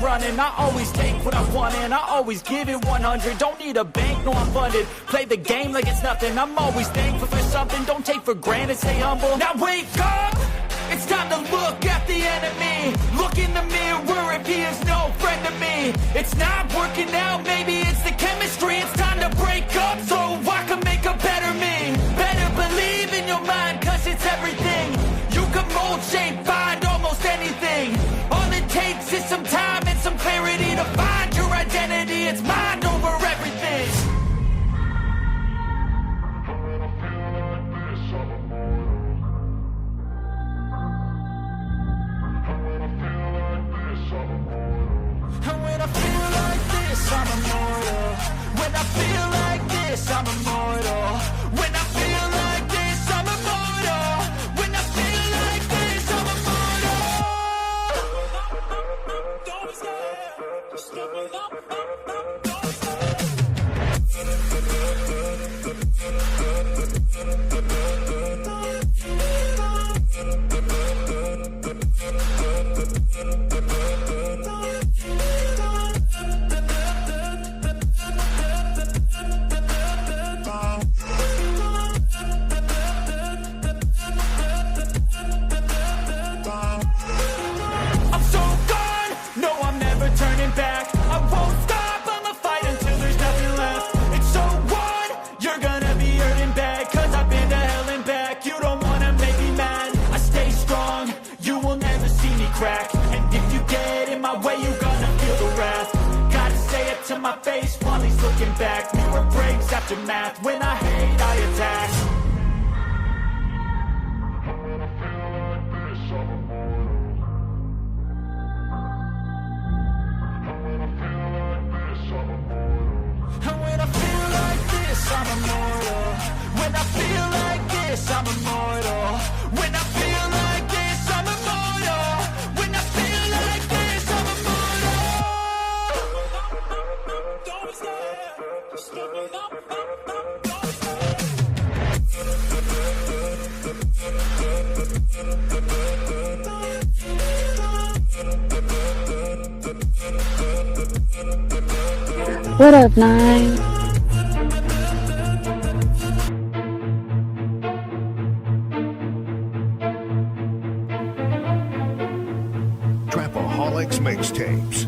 running. I always take what I want and I always give it 100. Don't need a bank, no I'm funded. Play the game like it's nothing. I'm always thankful for something. Don't take for granted, stay humble. Now wake up! It's time to look at the enemy. Look in the mirror if he is no friend to me. It's not working out, maybe it's the chemistry. It's time to break up so I can make a better me. Better believe in your mind, cause it's everything. You can mold, shape, find almost anything. All it takes is some time and some clarity to find your identity. It's mind over everything. And when I feel like this, I'm immortal. When I feel like this, I'm immortal. When I feel like this, I'm immortal. When I feel like this, I'm immortal. Don't stop, just step it up, don't I'm so gone, no I'm never turning back. I won't stop, I'ma fight until there's nothing left. It's so on, you're gonna be hurting bad. Cause I've been to hell and back. You don't wanna make me mad. I stay strong, you will never see me crack. And if you get in my way, you're gonna feel the wrath. Gotta say it to my face while he's looking back. Mirror breaks after math. When I hate, I attack. And when I feel like this, I'm immortal. When I feel like this, I'm immortal. When I feel like this, I'm immortal. When I feel like this, I'm immortal. Don't stop, just step it up, don't What up, Nine? Trapaholics Mixtapes.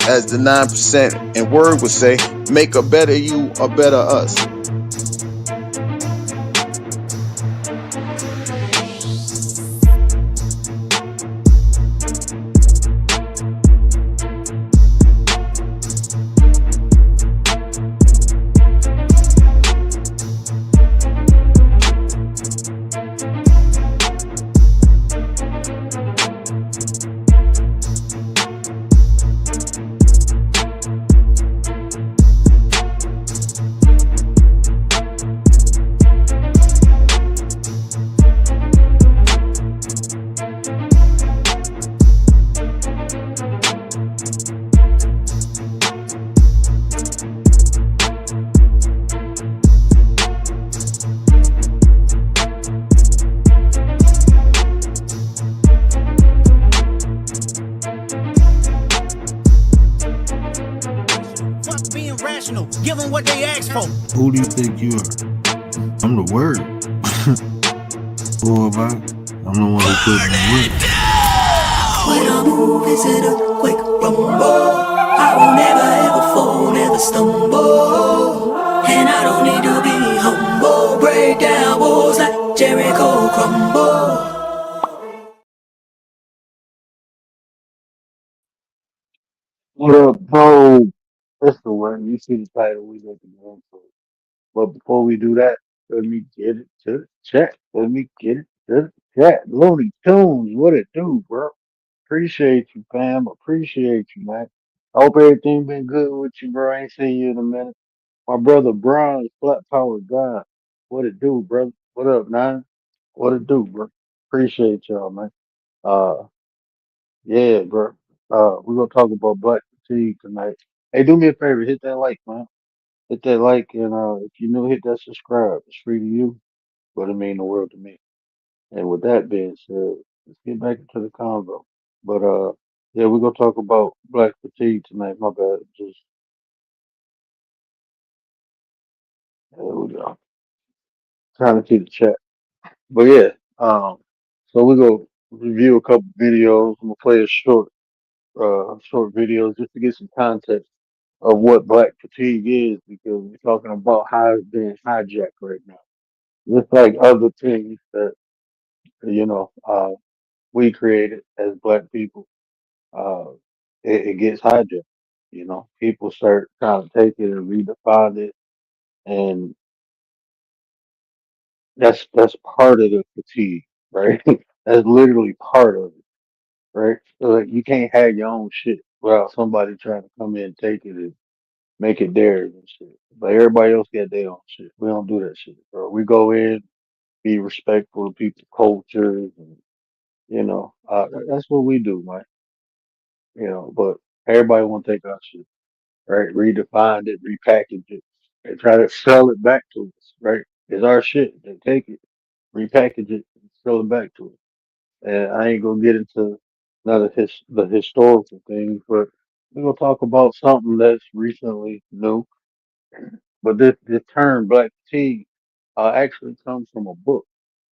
As the 9% and word would say, make a better you, a better us. Give them what they ask for. Who do you think you are? I'm the word. Boy, I'm the one who put in the work. When I move, is it a quick rumble? I will never ever fall, never stumble. And I don't need to be humble. Break down walls like Jericho crumble. What up, bro? That's the one. You see the title we got the game for. But before we do that, let me get it to the chat. Let me get it to the chat. Looney Tunes, what it do, bro? Appreciate you, fam. Appreciate you, man. I hope everything been good with you, bro. I ain't seen you in a minute. My brother Brian, Flat Power God. What it do, brother? What up, man? What it do, bro? Appreciate y'all, man. Uh, yeah, bro. We're gonna talk about Black Fatigue tonight. Hey, do me a favor, hit that like, man. Hit that like and if you new, hit that subscribe. It's free to you, but it mean the world to me. And with that being said, let's get back into the convo. But yeah, we're gonna talk about black fatigue tonight. My bad. Just there we go. Trying to see the chat. But yeah, so we're gonna review a couple videos. I'm gonna play a short videos just to get some context of what black fatigue is because we're talking about how it's being hijacked right now. Just like other things that you know, we created as black people, uh, it gets hijacked. You know, people start trying to take it and redefine it, and that's part of the fatigue, right? That's literally part of it, right? So like, you can't have your own shit without somebody trying to come in and take it and make it theirs and shit. But everybody else got their own shit. We don't do that shit, bro. We go in, be respectful of people's cultures, and that's what we do, man. But everybody want to take our shit, right? Redefine it, repackage it, and try to sell it back to us, right? It's our shit. They take it, repackage it, and sell it back to us. And I ain't gonna get into none of the historical things, but we're gonna talk about something that's recently new. But this term black fatigue actually comes from a book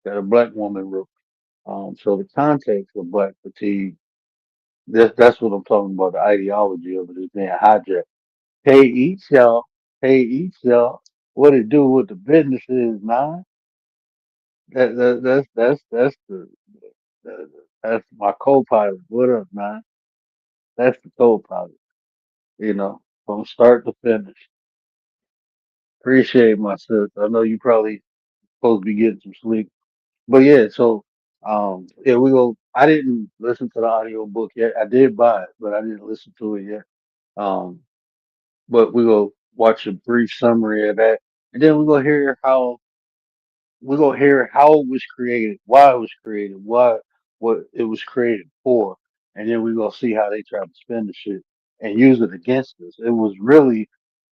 that a black woman wrote. So the context of black fatigue, that's what I'm talking about. The ideology of it is being hijacked. Hey, each y'all. Hey, each y'all. What it do with the business is, man. That's my co-pilot. What up, man? That's the co-pilot. From start to finish. Appreciate my sister. I know you probably supposed to be getting some sleep, but yeah. So, yeah, we go. I didn't listen to the audio book yet. I did buy it, but I didn't listen to it yet. Um, but we go watch a brief summary of that, and then we're gonna hear how it was created, why it was created, what it was created for, and then we're gonna see how they try to spin the shit and use it against us. It was really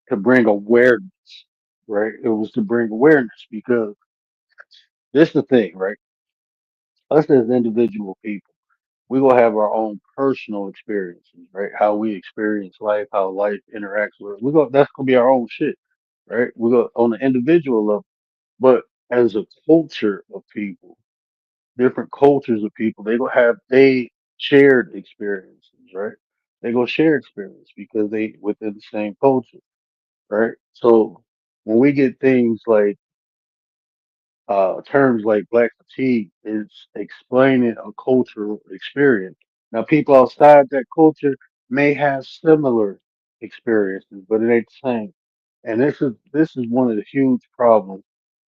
to bring awareness, right? It was to bring awareness because this is the thing, right? Us as individual people, we gonna have our own personal experiences, right? How we experience life, how life interacts with us. That's gonna be our own shit, right? We go on an individual level, but as a culture of people, different cultures of people, they gonna have they shared experiences, right? They gonna share experience because they within the same culture, right? So when we get things like terms like black fatigue, it's explaining a cultural experience. Now, people outside that culture may have similar experiences, but it ain't the same. And this is one of the huge problems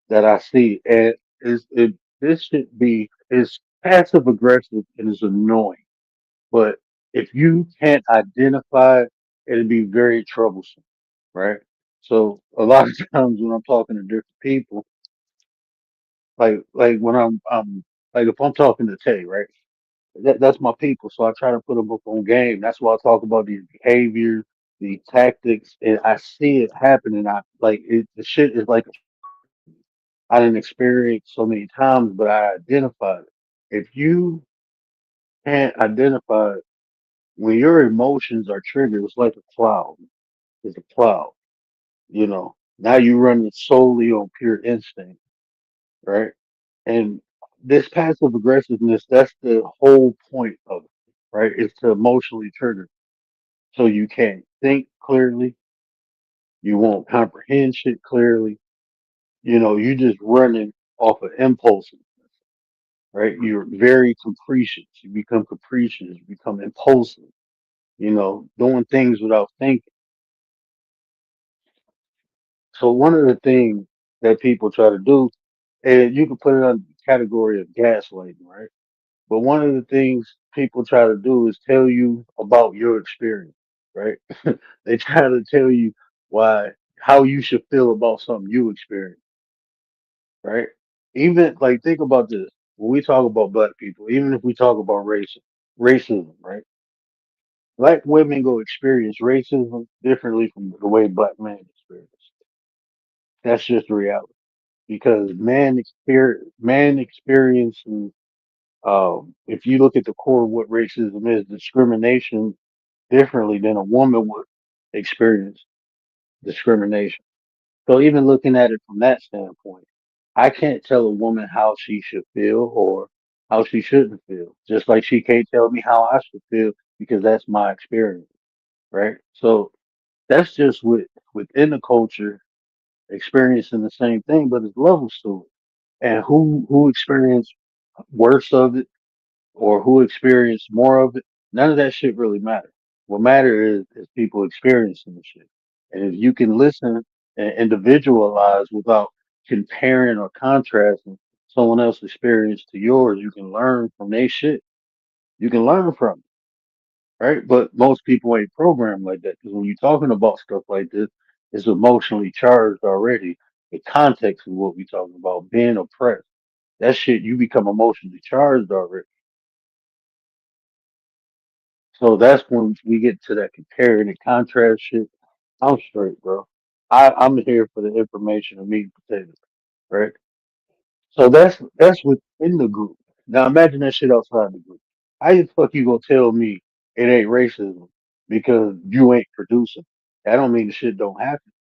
that I see, and this should be is passive aggressive and is annoying. But if you can't identify it, it'll be very troublesome, right? So a lot of times when I'm talking to different people, like when I'm like if I'm talking to Tay, right? That's my people, so I try to put them up on game. That's why I talk about the behavior, the tactics, and I see it happening. I like it. The shit is like I didn't experience so many times, but I identified it. If you can't identify it, when your emotions are triggered, it's like a cloud. It's a cloud. Now you're running solely on pure instinct, right? And this passive aggressiveness, that's the whole point of it, right? It's to emotionally trigger. So you can't think clearly. You won't comprehend shit clearly. You just running off of impulse, right? You're very capricious. You become capricious. You become impulsive. Doing things without thinking. So one of the things that people try to do, and you can put it on the category of gaslighting, right? But one of the things people try to do is tell you about your experience, right? They try to tell you why, how you should feel about something you experienced, right? Even like think about this. When we talk about black people, even if we talk about racism, right? Black women go experience racism differently from the way black men experience. That's just reality because man experiences. If you look at the core of what racism is, discrimination differently than a woman would experience discrimination. So even looking at it from that standpoint, I can't tell a woman how she should feel or how she shouldn't feel. Just like she can't tell me how I should feel because that's my experience, right? So that's just within the culture experiencing the same thing, but it's levels to it. And who experienced worse of it or who experienced more of it, none of that shit really matters. What matters is people experiencing the shit. And if you can listen and individualize without comparing or contrasting someone else's experience to yours, you can learn from their shit. You can learn from it, right? But most people ain't programmed like that because when you're talking about stuff like this, it's emotionally charged already. The context of what we're talking about, being oppressed, that shit, you become emotionally charged already. So that's when we get to that comparing and contrast shit. I'm straight, bro. I'm here for the information of meat and potatoes, right? So that's within the group. Now imagine that shit outside the group. How the fuck you gonna tell me it ain't racism because you ain't producing? That don't mean the shit don't happen.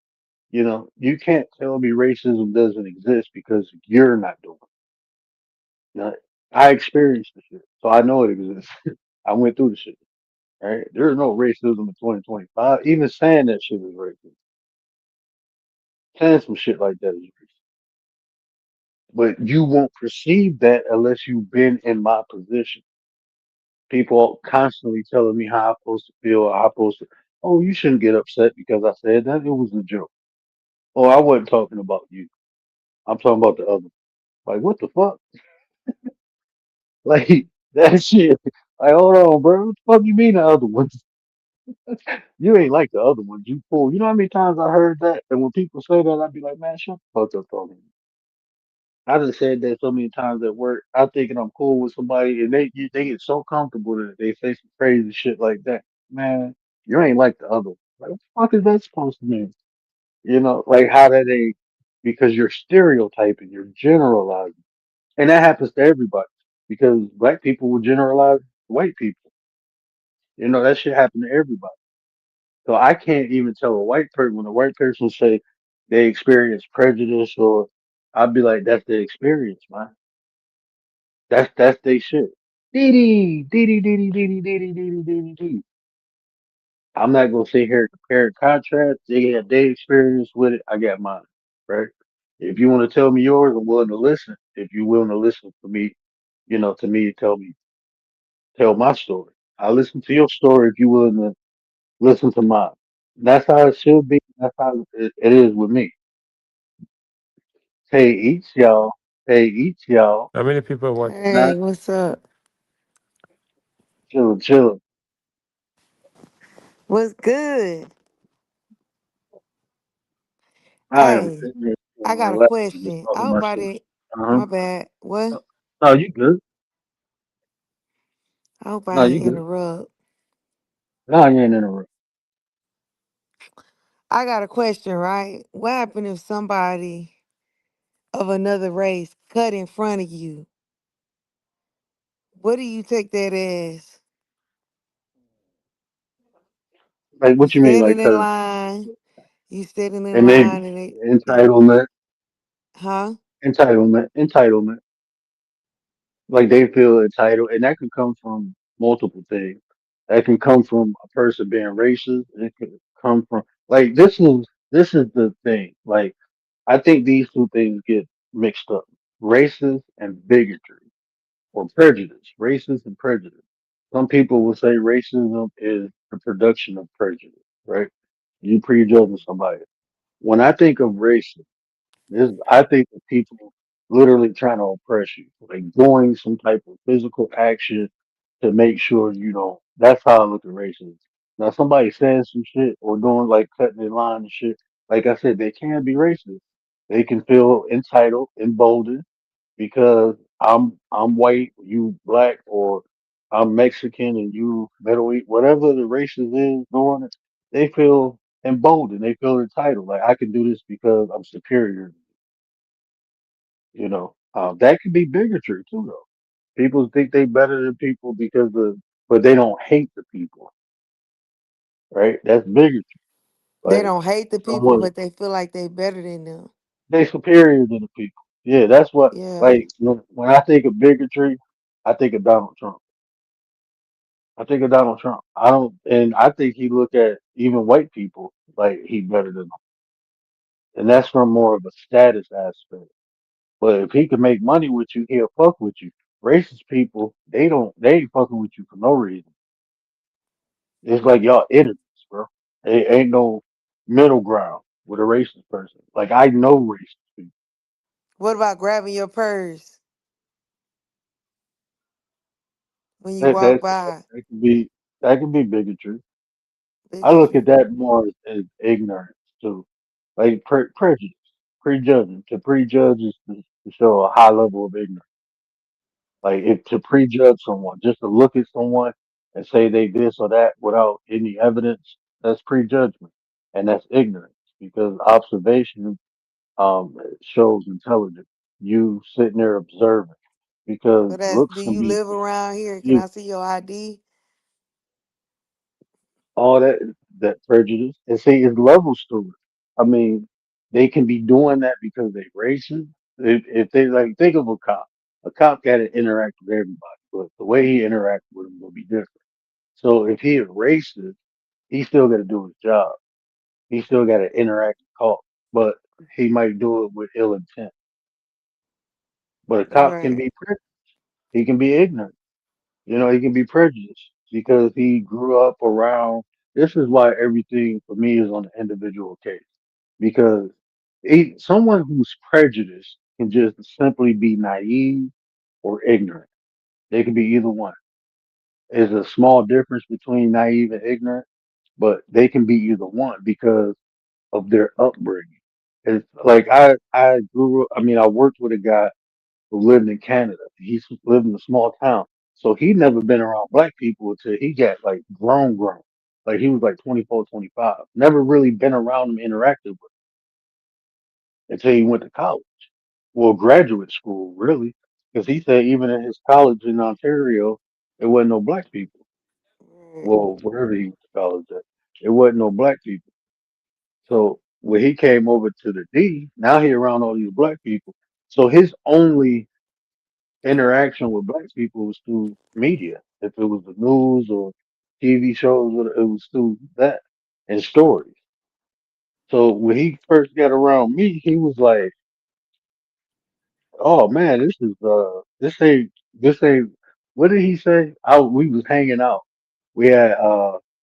You know, you can't tell me racism doesn't exist because you're not doing it. Now, I experienced the shit, so I know it exists. I went through the shit. Right? There's no racism in 2025. Even saying that shit is racist. Saying some shit like that is racist. But you won't perceive that unless you've been in my position. People constantly telling me how I'm supposed to feel, how I'm supposed to. Oh, you shouldn't get upset because I said that. It was a joke. Oh, I wasn't talking about you. I'm talking about the other. Like, what the fuck? Like, that shit. Like, hold on, bro. What the fuck you mean the other ones? You ain't like the other ones. You fool. You know how many times I heard that? And when people say that, I'd be like, man, shut the fuck up talking. I just said that so many times at work. I'm thinking I'm cool with somebody, and they get so comfortable that they say some crazy shit like that. Man, you ain't like the other one. Like, what the fuck is that supposed to mean? You know, like how that ain't because you're stereotyping, you're generalizing, and that happens to everybody. Because black people will generalize white people. You know, that shit happen to everybody. So I can't even tell a white person when a white person say they experience prejudice or I'd be like, that's their experience, man. That's they shit. Dee dee dee dee dee dee dee dee dee dee dee dee dee. I'm not gonna sit here and compare and contrast. They got their experience with it. I got mine. Right? If you want to tell me yours, I'm willing to listen. If you're willing to listen for me, to me, tell my story. I'll listen to your story if you're willing to listen to mine. That's how it should be. That's how it is with me. Hey, each y'all. Hey, each y'all. How many people watch? Hey, Not what's up? chilling, chilling. What's good? I am Hey, sitting here I chilling, got a relaxing, just question. I talking hope my I shit. didn't. Uh My bad. What? huh. No, you good. I hope I No, you ain't good. interrupt. No, you ain't in a room. I got a question, right? What happened if somebody of another race cut in front of you? What do you take that as? Like, You what you mean, standing like, in cause line. You standing in and then line, and they entitlement, huh? entitlement. Like they feel entitled, and that can come from multiple things. That can come from a person being racist. It can come from like this is the thing. Like I think these two things get mixed up: racist and bigotry or prejudice. Racist and prejudice. Some people will say racism is the production of prejudice, right? You prejudging somebody. When I think of racism, I think of people literally trying to oppress you, like doing some type of physical action to make sure you don't. That's how I look at racism. Now, somebody saying some shit or doing like cutting in line and shit, like I said, they can be racist. They can feel entitled, emboldened because I'm white, you black, or I'm Mexican and you Middle East, whatever the races is doing it, they feel emboldened. They feel entitled. Like I can do this because I'm superior. That could be bigotry too, though. People think they better than people but they don't hate the people, right? That's bigotry. They Like don't hate the people, someone but they feel like they better than them. they superior to the people. Yeah, that's what. Yeah. Like when I think of bigotry, I think of Donald Trump. I think of Donald Trump. I don't, and I think he look at even white people like he better than them, and that's from more of a status aspect. But if he can make money with you, he'll fuck with you. Racist people, they ain't fucking with you for no reason. It's like y'all enemies, bro. Ain't no middle ground with a racist person. Like I know racist people. What about grabbing your purse when you That walk that by? that could be that could be bigotry. I look at Bigotry. that more as ignorance too, like prejudice, prejudging. To prejudge is to show a high level of ignorance. Like if to prejudge someone, just to look at someone and say they this or that without any evidence, that's prejudgment, and that's ignorance because observation shows intelligence. You sitting there observing because So that's, do looks can you be live around here? Can I you see your ID? all that prejudice and see it's levels to it. I mean, they can be doing that because they racist. If they like think of a cop got to interact with everybody, but the way he interacts with them will be different. So if he is racist, he still got to do his job. He still got to interact and talk, but he might do it with ill intent. But a cop can Right. be he can be ignorant. He can be prejudiced because he grew up around. This is why everything for me is on an individual case. Because someone who's prejudiced can just simply be naive or ignorant. They can be either one. There's a small difference between naive and ignorant, but they can be either one because of their upbringing. It's like I grew up. I mean, I worked with a guy who lived in Canada. He lived in a small town. So he never been around black people until he got like grown. Like he was like 24, 25. Never really been around them, interacted with until he went to college. Well, graduate school, really. Because he said even in his college in Ontario, there wasn't no black people. Right. Well, wherever he went to college at, there wasn't no black people. So when he came over to the D, now he around all these black people. So his only interaction with black people was through media. If it was the news or TV shows, it was through that and stories. So when he first got around me, he was like, "Oh man, this ain't. What did he say? We was hanging out. We had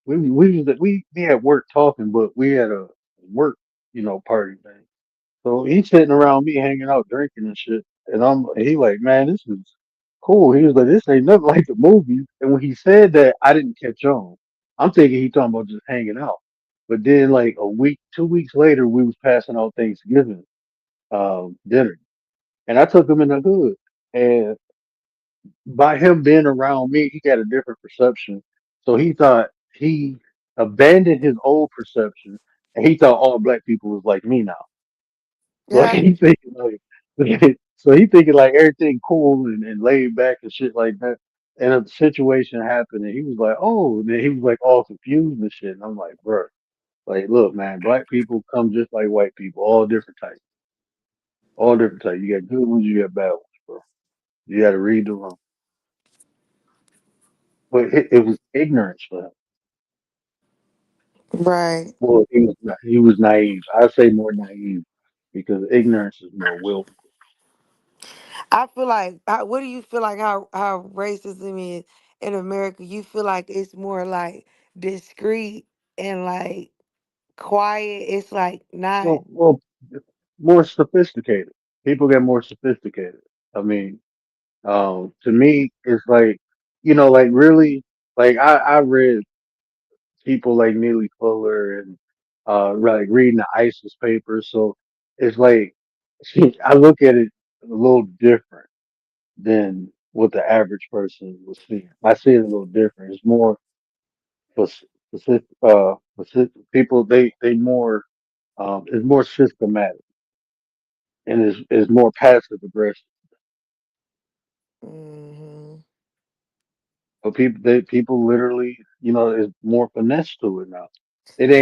we had work talking, but we had a work party thing. So he's sitting around me hanging out, drinking and shit. He like, man, this is cool. He was like, this ain't nothing like the movies. And when he said that, I didn't catch on. I'm thinking he talking about just hanging out. But then like a week, 2 weeks later, we was passing out Thanksgiving dinner. And I took him in the hood. And by him being around me, he got a different perception. So he thought he abandoned his old perception and he thought all black people was like me now. Like Yeah. he thinking like, so he thinking like everything cool and laid back and shit like that. And a situation happened, and he was like, "Oh," and then he was like all confused and shit. And I'm like, "Bro, like, look, man, black people come just like white people, all different types, all different types. You got good ones, you got bad ones, bro. You got to read the room." But it was ignorance for him. Right. Well, he was naive. I say more naive because ignorance is more willful. I feel like, what do you feel like how racism is in America? You feel like it's more like discreet and like quiet. It's like not. Well, more sophisticated. People get more sophisticated. I mean, to me, it's like, like really, like I read people like Neely Fuller and like reading the ISIS papers. So it's like I look at it a little different than what the average person would see. I see it a little different. It's more People they more is more systematic and is more passive aggressive. Hmm. But people literally, is more finesse to it now.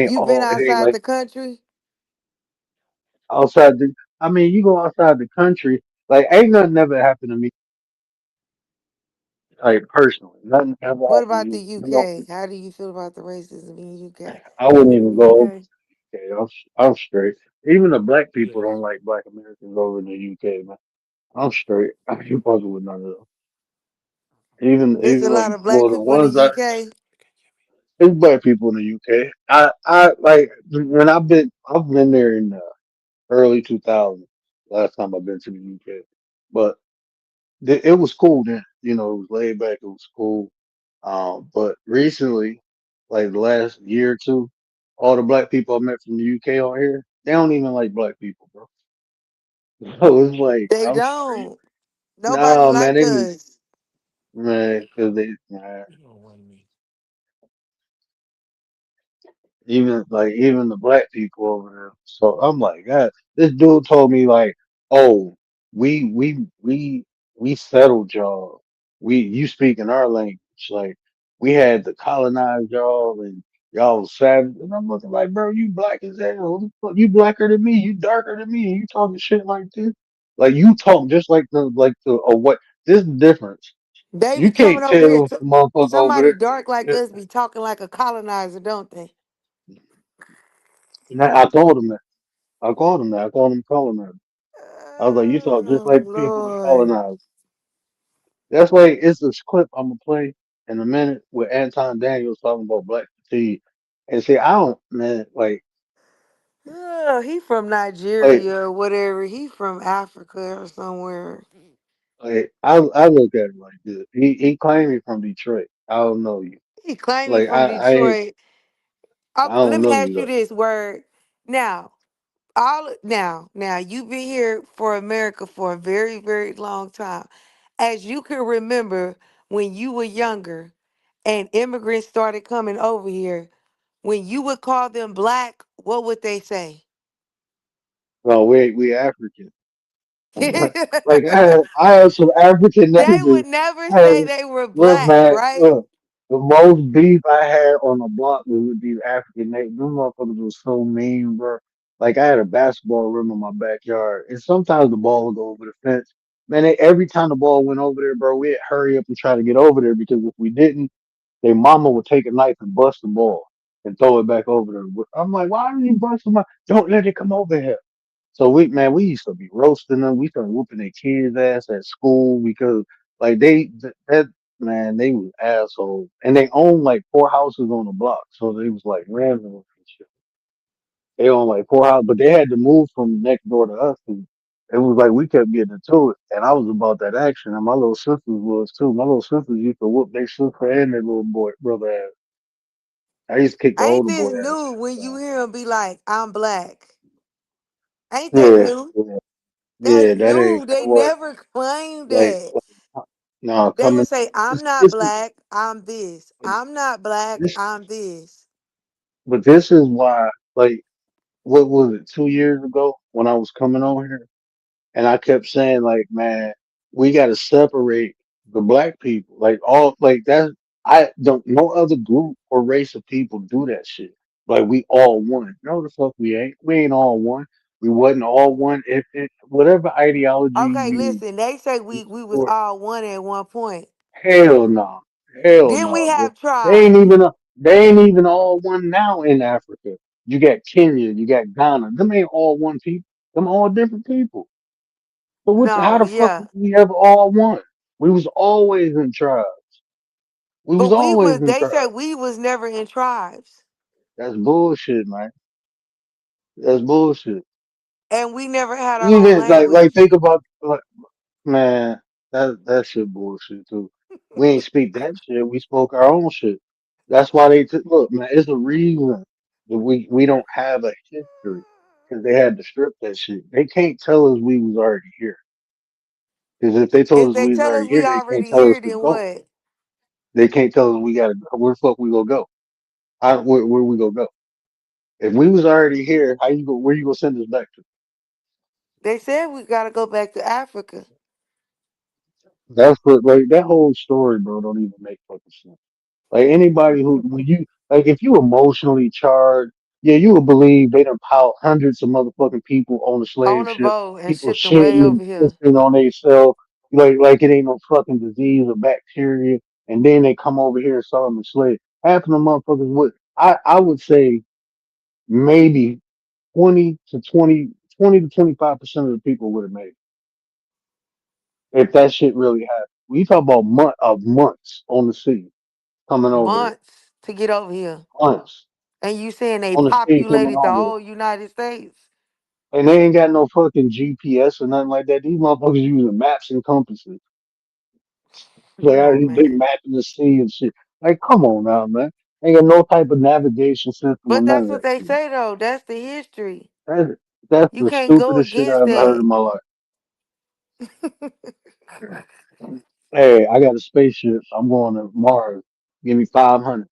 You been It ain't outside like the country? outside the. I mean, you go outside the country, like ain't nothing ever happened to me, like personally. Nothing ever What happened to about the me. UK? How do you feel about the racism in the UK? I You wouldn't been even in the go over UK? to the UK. I'm straight. Even the black people don't like black Americans over in the UK, man. I'm straight. I ain't fucking with none of them. It's a Even like, lot of black well, the people in the ones I UK. it's black people in the UK. I like when I've been there in the early 2000s. Last time I've been to the UK, but it was cool then. It was laid back. It was cool. But recently, like the last year or two, all the black people I met from the UK on here, they don't even like black people, bro. So it's like They I'm straight. don't. Nobody No, man, like us. man, because man, even the black people over there. So I'm like, God, this dude told me like, oh, we we we we settled y'all. You speak in our language. Like we had to colonize y'all and y'all was savage. And I'm looking like, bro, you black as hell. What the fuck? You blacker than me. You darker than me. And you talking shit like this. Like you talk just like the what? This is the difference. They You be coming can't over here. tell the motherfucker over Somebody dark like there. us be talking like a colonizer, don't they? And I told him that. I called him that. I called him colonizer. I was like, you talk just Oh like the people we Lord. colonized. That's why it's this clip I'm gonna play in a minute with Anton Daniels talking about black fatigue. And see, I don't, man, Oh, he from like, Nigeria or whatever. He from Africa or somewhere. I look at it like this. He claimed he from Detroit. I don't know you. He claimed he Like, from Detroit. I Let don't me know ask you you though. this word. Now, now you've been here for America for a very, very long time. As you can remember when you were younger and immigrants started coming over here, when you would call them black, what would they say? Well, we African. They Like I had some African neighbors. would never I had, say they were look, black, man, right? look. The most beef I had on the block was with these African neighbors. Them motherfuckers was so mean, bro. Like I had a basketball rim in my backyard, and sometimes the ball would go over the fence. Man, every time the ball went over there, bro, we'd hurry up and try to get over there because if we didn't, their mama would take a knife and bust the ball and throw it back over there. I'm like, why are you busting my? Don't let it come over here. So we used to be roasting them. We started whooping their kids' ass at school because like that man, they was assholes. And they owned like four houses on the block. So they was like random and shit. They owned like four houses, but they had to move from next door to us. And it was like we kept getting into it. And I was about that action. And my little sisters was too. My little sisters used to whoop their sister and their little boy brother ass. I used to kick the Ain't older this boy ass new when you sometimes. hear them be like, I'm black? Ain't that Yeah, new? yeah, That's yeah. That ain't new. They what never claimed like. that. No, They coming. would say, I'm not This is, black, I'm this. I'm not black, this, I'm this. but this is why, like, what was it, 2 years ago when I was coming on here, and I kept saying, like, man, we got to separate the black people, like all, like that. I don't. No other group or race of people do that shit. Like we all one. No, the fuck we ain't. We ain't all one. We wasn't all one. If whatever ideology Okay, you listen, they say you we was support. all one at one point. Hell no. Hell Then we no, bro. have tribes. They ain't even all one now in Africa. You got Kenya, you got Ghana. Them ain't all one people. Them all different people. But how No, the fuck yeah. was we ever all one? We was always in tribes. We But was always in they said tribes. we was never in tribes. That's bullshit, man. That's bullshit. And we never had our own Even like language. think about man, that shit bullshit too. We ain't speak that shit. We spoke our own shit. That's why they took. Look, man, it's a reason that we don't have a history because they had to strip that shit. They can't tell us we was already here. Because if they If told us they we was tell us already we here, they can't already tell us here, to then go. what? They can't tell us we gotta go. Where the fuck we gonna go? Where we gonna go? If we was already here, how you go? Where you gonna send us back to? They said we gotta go back to Africa. That's what like that whole story, bro. Don't even make fucking sense. Like anybody who when you like if you emotionally charged, yeah, you would believe they done piled hundreds of motherfucking people on the On slave a ship, boat and people shipped them way shitting and over here. pissing on themselves, like it ain't no fucking disease or bacteria, and then they come over here and sell them a slave. Half of the motherfuckers would I would say maybe 20 to 25% of the people would have made it if that shit really happened. We talk about months on the sea coming over here. Months to get over here. Months And you saying they on the sea coming populated the over here. whole United States? And they ain't got no fucking GPS or nothing like that. These motherfuckers using maps and compasses. Like Come on, they man. mapping the sea and shit. Like, come on now, man. Ain't got no type of navigation system or But none that's of what that they shit. say though. That's the history. That's, that's You the can't go stupidest shit I against ever heard that. in my life. Hey, I got a spaceship. I'm going to Mars. Give me 500.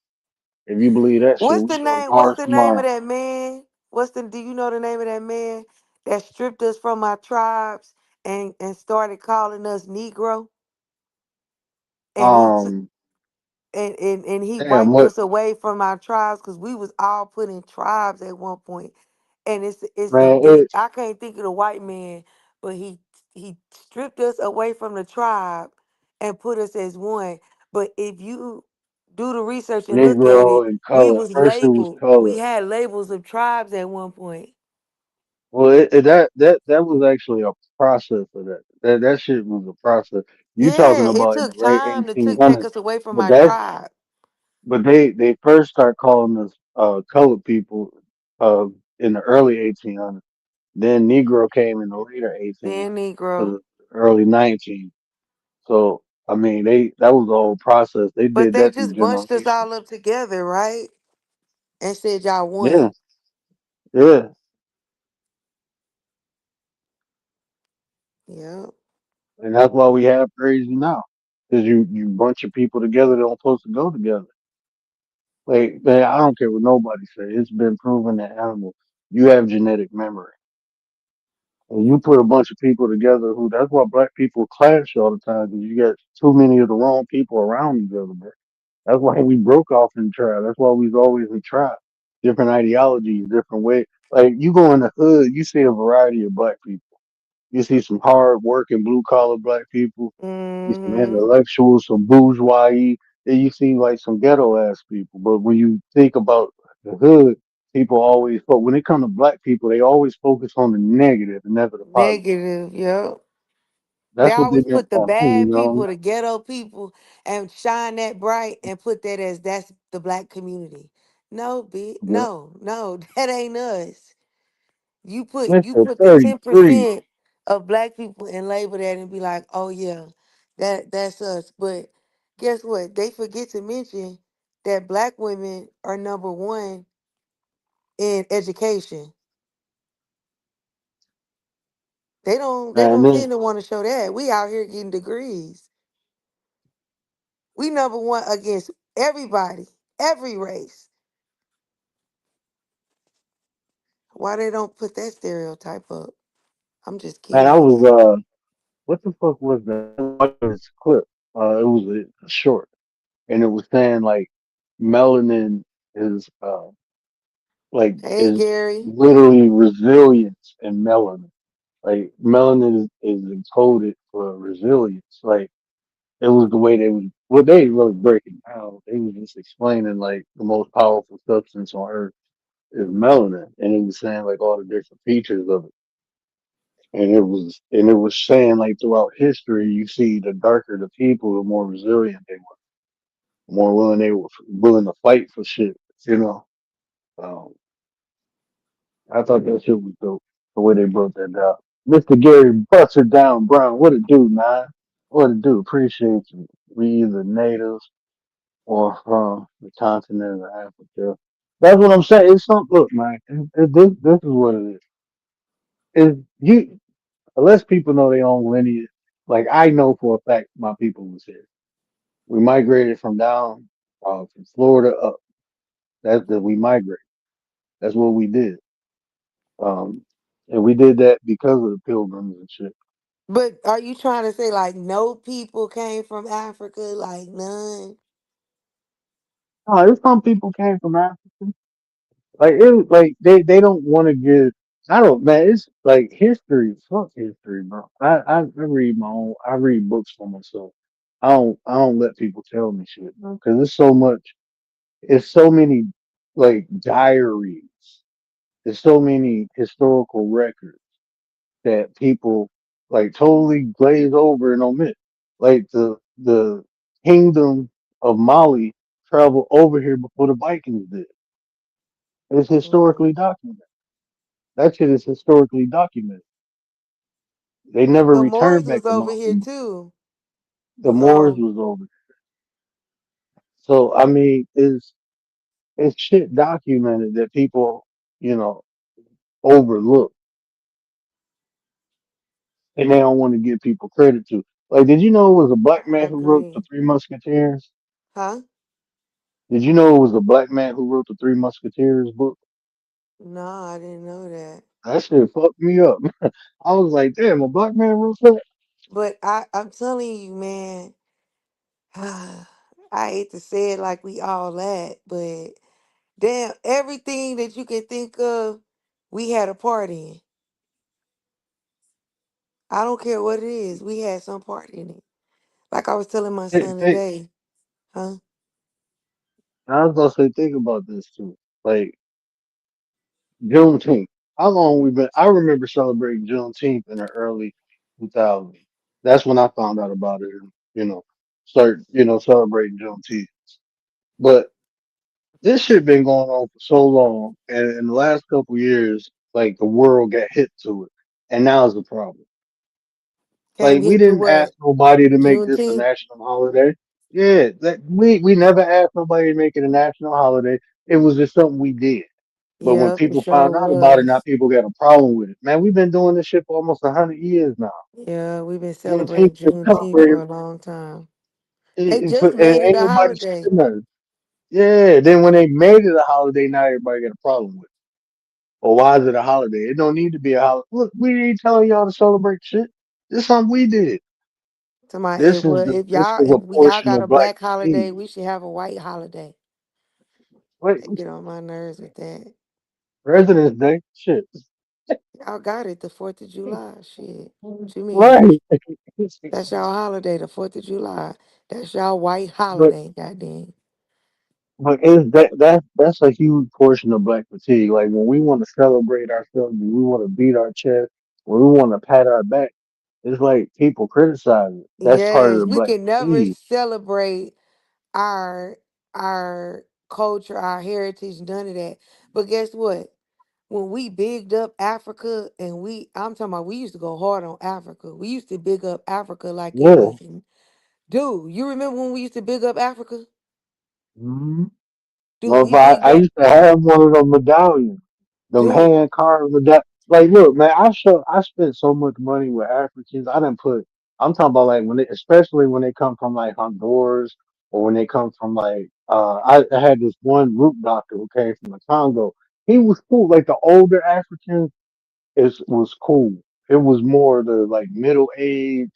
If you believe that shit, What's we the can go to name? What's Mars the name of tomorrow. that man? What's the? Do you know the name of that man that stripped us from our tribes and started calling us Negro? And he took Um, and he damn, wiped what, us away from our tribes because we was all put in tribes at one point. And man, the it, I can't think of the white man, but he stripped us away from the tribe and put us as one. But if you do the research and look at it, Negro and we color. was First it was labeled. We color. had labels of tribes at one point. Well, that was actually a process of that. That shit was a process. You Yeah, talking it about in took the late time to take 1800s, us away from but our that tribe. but they first start calling us colored people uh in the early 1800s. Then Negro came in the later 1800s Then to Negro. the early 19. So I mean, they that was the whole process. They But did they that through just bunched us generations. all up together, right? And said y'all Yeah, won. yeah, Yep. and that's why we have crazy now. Because you bunch of people together that don't supposed to go together. Like, man, I don't care what nobody say. It's been proven that animals, you have genetic memory. And you put a bunch of people together who, that's why black people clash all the time, because you got too many of the wrong people around each other, bro. That's why we broke off in tribe. That's why we've always in tribe. Different ideologies, different ways. Like, you go in the hood, you see a variety of black people. You see some hard working blue collar black people. You see some Mm-hmm. intellectuals, some bourgeoisie. Then you see like some ghetto ass people. But when you think about the hood, people always, but when it comes to black people, they always focus on the negative and never the positive. Negative, yep. They That's what they always meant put the by hood, you bad know. people, the ghetto people, and shine that bright and put that as that's the black community. No, But no, no, that ain't us. You Mr. put the 33, 10% of black people and label that and be like, oh yeah, that's us. But guess what? They forget to mention that black women are number one in education. They man, don't then, tend to want to show that. We out here getting degrees. We number one against everybody, every race. Why they don't put that stereotype up? I'm just man, I was, curious. what the fuck was that? I was watching this clip. It was a short, and it was saying like melanin is, like Hey, is Gary. literally resilience in melanin. Like melanin is encoded for resilience. Like it was the way they was well they didn't really break it down. They was just explaining like the most powerful substance on earth is melanin. And it was saying like all the different features of it. And it was saying like throughout history you see the darker the people, the more resilient they were, the more willing they were willing to fight for shit, you know. Um, I thought that shit was dope, the way they broke that down. Mr. Gary Buster Down Brown, what it do, man? What it do? Appreciate you. We either natives or from the continent of Africa. That's what I'm saying. It's some look, man. This is what it is. Is you unless people know their own lineage. Like I know for a fact my people was here. We migrated from down from Florida up. That we migrate. That's what we did. Um, and we did that because of the pilgrims and shit. But are you trying to say like no people came from Africa? Like none? Oh, there's some people came from Africa. Like it, like they don't want to get. I don't, man. It's like history. Fuck history, bro. I read my own. I read books for myself. I don't let people tell me shit, because there's so much. It's so many like diaries. There's so many historical records that people like totally glaze over and omit. Like the kingdom of Mali traveled over here before the Vikings did. It's historically Mm. documented. That shit is historically documented. They never The returned Moors back was to over here Mali. too. The Moors So was over. So I mean, it's shit documented that people, you know, overlook, and they don't want to give people credit to. Like, did you know it was a black I man who wrote the agree. Three Musketeers? Huh? Did you know it was a black man who wrote the Three Musketeers book? No, I didn't know that. That shit fucked me up. I was like, damn, a black man wrote that? But I'm telling you, man, I hate to say it like we all that, but damn, everything that you can think of, we had a part in. I don't care what it is, we had some part in it. Like I was telling my Think, son think, today, huh? I was gonna say, think about this too. Like Juneteenth. How long we been? I remember celebrating Juneteenth in the early 2000s. That's when I found out about it. And, start celebrating Juneteenth. But this shit been going on for so long, and in the last couple years, like the world got hit to it, and now it's a problem. Came Like we hit to didn't ask what? nobody to make this a Juneteenth? national holiday. Yeah, that we never asked nobody to make it a national holiday. It was just something we did. But when Yep, it people sure found out about it, now was. people got a problem with it. Man, we've been doing this shit for almost 100 years now. Yeah, we've been Juneteenth celebrating was Juneteenth for celebrated, a long time. They and, just and made it ain't a nobody holiday. said nothing. Yeah, then when they made it a holiday, now everybody got a problem with it. Or why is it a holiday? It don't need to be a holiday. Look, we ain't telling y'all to celebrate shit. This is something we did. Somebody, This is well, the if this y'all, is a y'all portion got of a black black holiday, fatigue. we should have a white holiday. Wait, They get on my nerves with that. President's Day? Shit. Y'all got it, the 4th of July. Shit. What you mean? Right. That's y'all holiday, the 4th of July. That's y'all white but holiday, goddamn. but is that's a huge portion of black fatigue. Like when we want to celebrate ourselves, when we want to beat our chest, when we want to pat our back, it's like people criticize it. That's part of Yes, the we black can never fatigue. celebrate our our culture, our heritage, none of that. But guess what? When we bigged up Africa and I'm talking about we used to go hard on Africa. We used to big up Africa like it Yeah. wasn't. Dude, you remember when we used to big up Africa? Mm-hmm. Dude, Well, if we I, bigged I up, used to have one of them medallions, them dude, hand carved medallions. Like, look, man, I spent so much money with Africans. I didn't put. I'm talking about like especially when they come from like Honduras or when they come from like, I had this one root doctor who came from the Congo. He was cool. Like the older Africans was cool. It was more the like middle age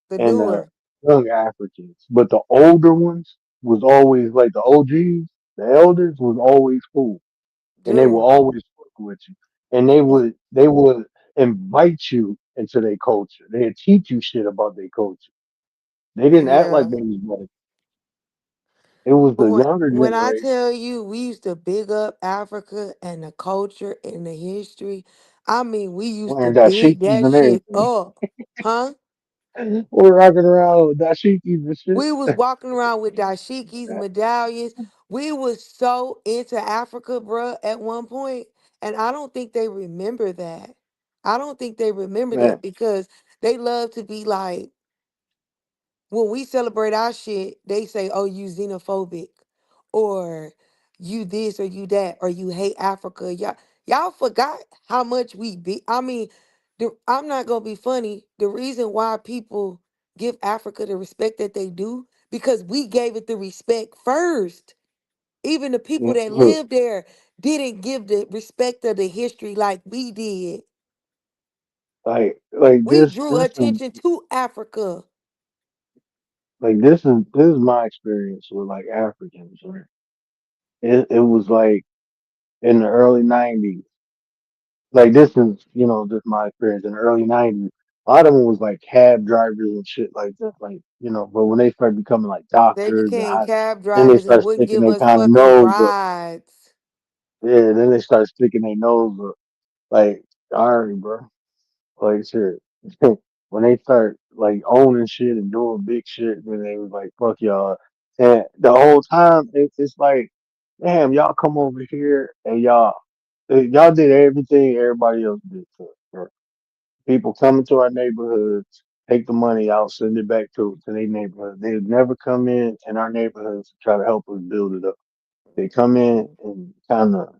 the and newer. young Africans, but the older ones was always like the OGs, the elders was always cool, and they would Dude, always work with you, and they would invite you into their culture. They'd teach you shit about their culture. They didn't act like yeah. they was better. It was But the when younger when I generation tell you we used to big up Africa and the culture and the history, I mean we used to wearing big dashikis that and shit everything. up. Huh? We're rocking around with dashikis and shit. We was walking around with dashikis, medallions. We was so into Africa, bruh, at one point. And I don't think they remember that. I don't think they remember that Man, because they love to be like, when we celebrate our shit, they say, oh, you xenophobic, or you this or you that, or you hate Africa. Y'all forgot how much we be. I mean, I'm not gonna be funny. The reason why people give Africa the respect that they do, because we gave it the respect first. Even the people that Look, lived there didn't give the respect of the history like we did. like We this, drew this is attention to Africa. like this is my experience with like Africans. Right? It was like in the early '90s. Like this is just my experience in the early '90s. A lot of them was like cab drivers and shit like that. Like but when they started becoming like They doctors and became cab then they drivers and start wouldn't sticking give their us kind of fucking nose up. rides. Yeah, then they start sticking their nose up. Like, all right, bro. Like shit. When they start like owning shit and doing big shit, then they was like, fuck y'all. And the whole time it's like, damn, y'all come over here and y'all did everything everybody else did to us, bro. People come into our neighborhoods, take the money out, send it back to their neighborhood. They would never come in our neighborhoods to try to help us build it up. They come in and kind of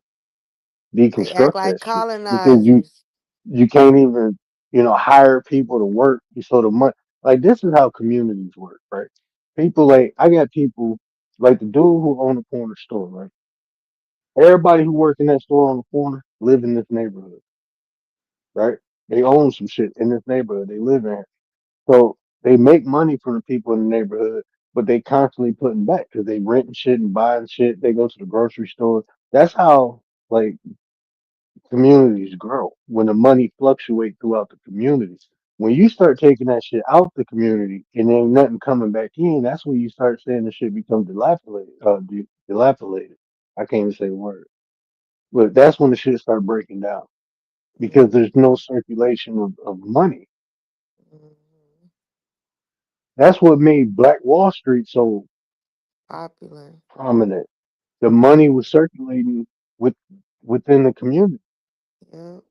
They act deconstruct like that shit because colonizers. you can't even hire people to work. So the money, like this is how communities work, right? People like I got people like the dude who owned the corner store, right? Everybody who worked in that store on the corner live in this neighborhood, right? They own some shit in this neighborhood. They live in it. So they make money from the people in the neighborhood, but they constantly putting back because they renting shit and buying shit. They go to the grocery store. That's how like communities grow when the money fluctuate throughout the community. When you start taking that shit out the community and ain't nothing coming back in, that's when you start saying the shit become dilapidated. Dilapidated. I can't even say the word, but that's when the shit start breaking down because there's no circulation of money. Mhm. That's what made Black Wall Street so Popular. prominent. The money was circulating with within the community. Yep.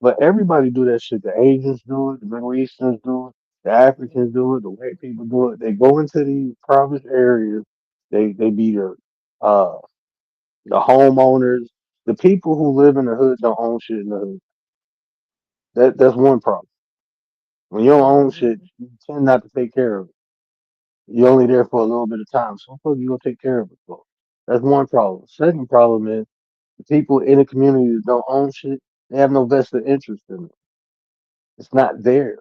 But everybody do that shit. The Asians do it, the Middle Easterns do it, the Africans Mhm. do it, the white people do it. They go into these impoverished areas. They be uh the homeowners. The people who live in the hood don't own shit in the hood. That's one problem. When you don't own shit, Mhm. you tend not to take care of it. You're only there for a little bit of time. So fuck you gonna take care of it for? That's one problem. Second problem is the people in the community that don't own shit, they have no vested interest in it. It's not theirs.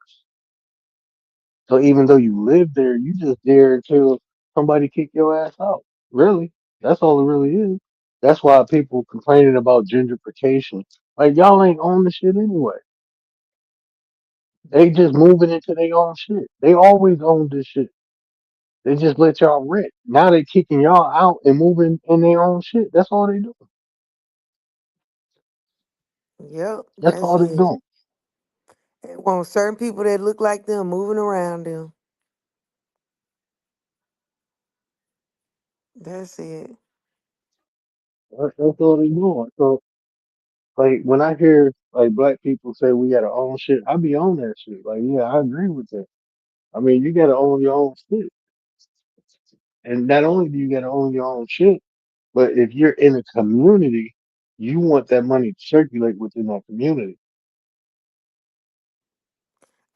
So even though you live there, you just there until somebody kick your ass out. Really, that's all it really is. That's why people complaining about gentrification. Like y'all ain't own the shit anyway. They just moving into their own shit. They always owned this shit. They just let y'all rent. Now they kicking y'all out and moving in their own shit. That's all they do. Yep. That's That's all they it. doing. They want certain people that look like them moving around them. That's it. That's all they doing. So like when I hear like black people say we gotta own shit, I be on that shit. Like yeah, I agree with that. I mean, you gotta own your own shit. And not only do you gotta own your own shit, but if you're in a community, you want that money to circulate within that community.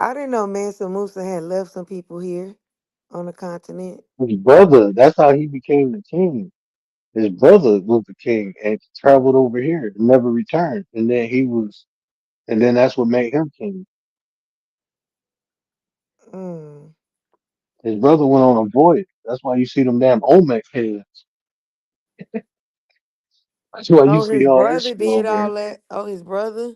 I didn't know Mansa Musa had left some people here on the continent. His brother, that's how he became the king. His brother was the king and traveled over here and never returned. And then that's what made him king. Mm. His brother went on a voyage. That's why you see them damn Olmec heads. That's why you Oh, see his all that brother shit did over all there. that. Oh, his brother?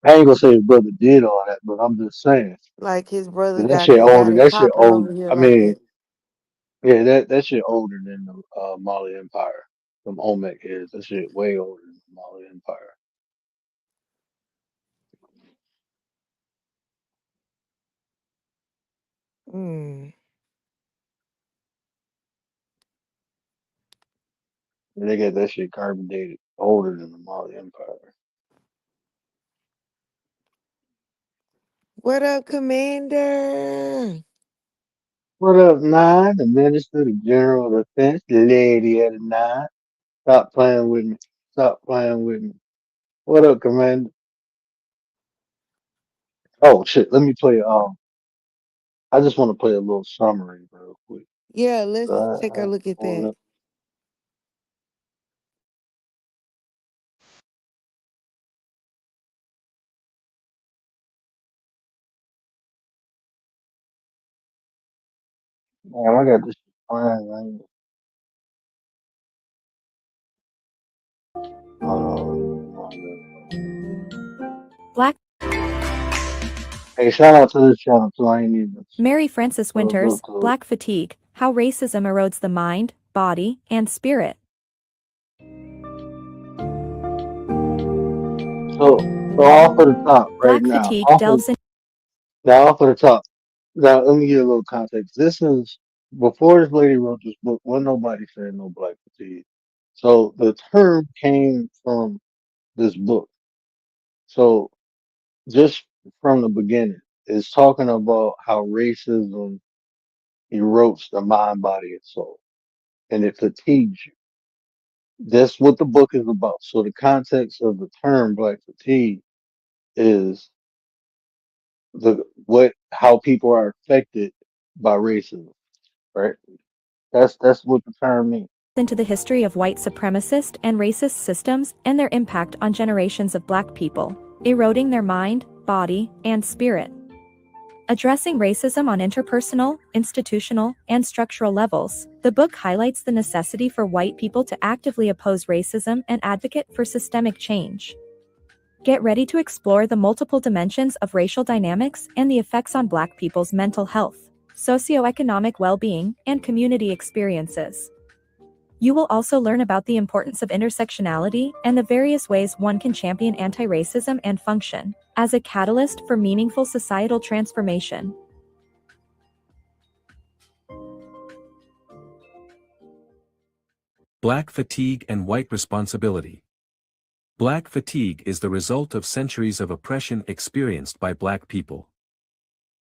I ain't gonna say his brother did all that, but I'm just saying. Like his brother 'Cause that got shit got older. it That shit popping older. over here I like mean, that. yeah, that shit older than the Mali Empire. From Olmec is that shit way older than the Mali Empire. Mm. And they got that shit carbon dated older than the Mali Empire. What up, Commander? What up, Nine? The Minister, the General of Defense, the Lady of the Nine. Stop playing with me. Stop playing with me. What up, Commander? Oh shit, let me play. I just want to play a little summary real quick. Yeah, let's take a I look at pulled that. up. Man, I got this shit fine. Hold on. Black Hey, shout out to this channel too. I ain't even Mary Frances go Winters, to it. Black Fatigue, How Racism Erodes the Mind, Body, and Spirit. So off of the top right Black now. fatigue delves into Off of the top. Now let me give you a little context. This is before this lady wrote this book. Wasn't nobody saying no black fatigue. So the term came from this book. So just from the beginning, it's talking about how racism erodes the mind, body, and soul, and it fatigues you. That's what the book is about. So the context of the term black fatigue is the what how people are affected by racism, right? That's what the term means. the history of white supremacist and racist systems and their impact on generations of Black people, eroding their mind, body, and spirit. Addressing racism on interpersonal, institutional, and structural levels, the book highlights the necessity for white people to actively oppose racism and advocate for systemic change. Get ready to explore the multiple dimensions of racial dynamics and the effects on Black people's mental health, socioeconomic well-being, and community experiences. You will also learn about the importance of intersectionality and the various ways one can champion anti-racism and function as a catalyst for meaningful societal transformation. Black fatigue and white responsibility. Black fatigue is the result of centuries of oppression experienced by Black people.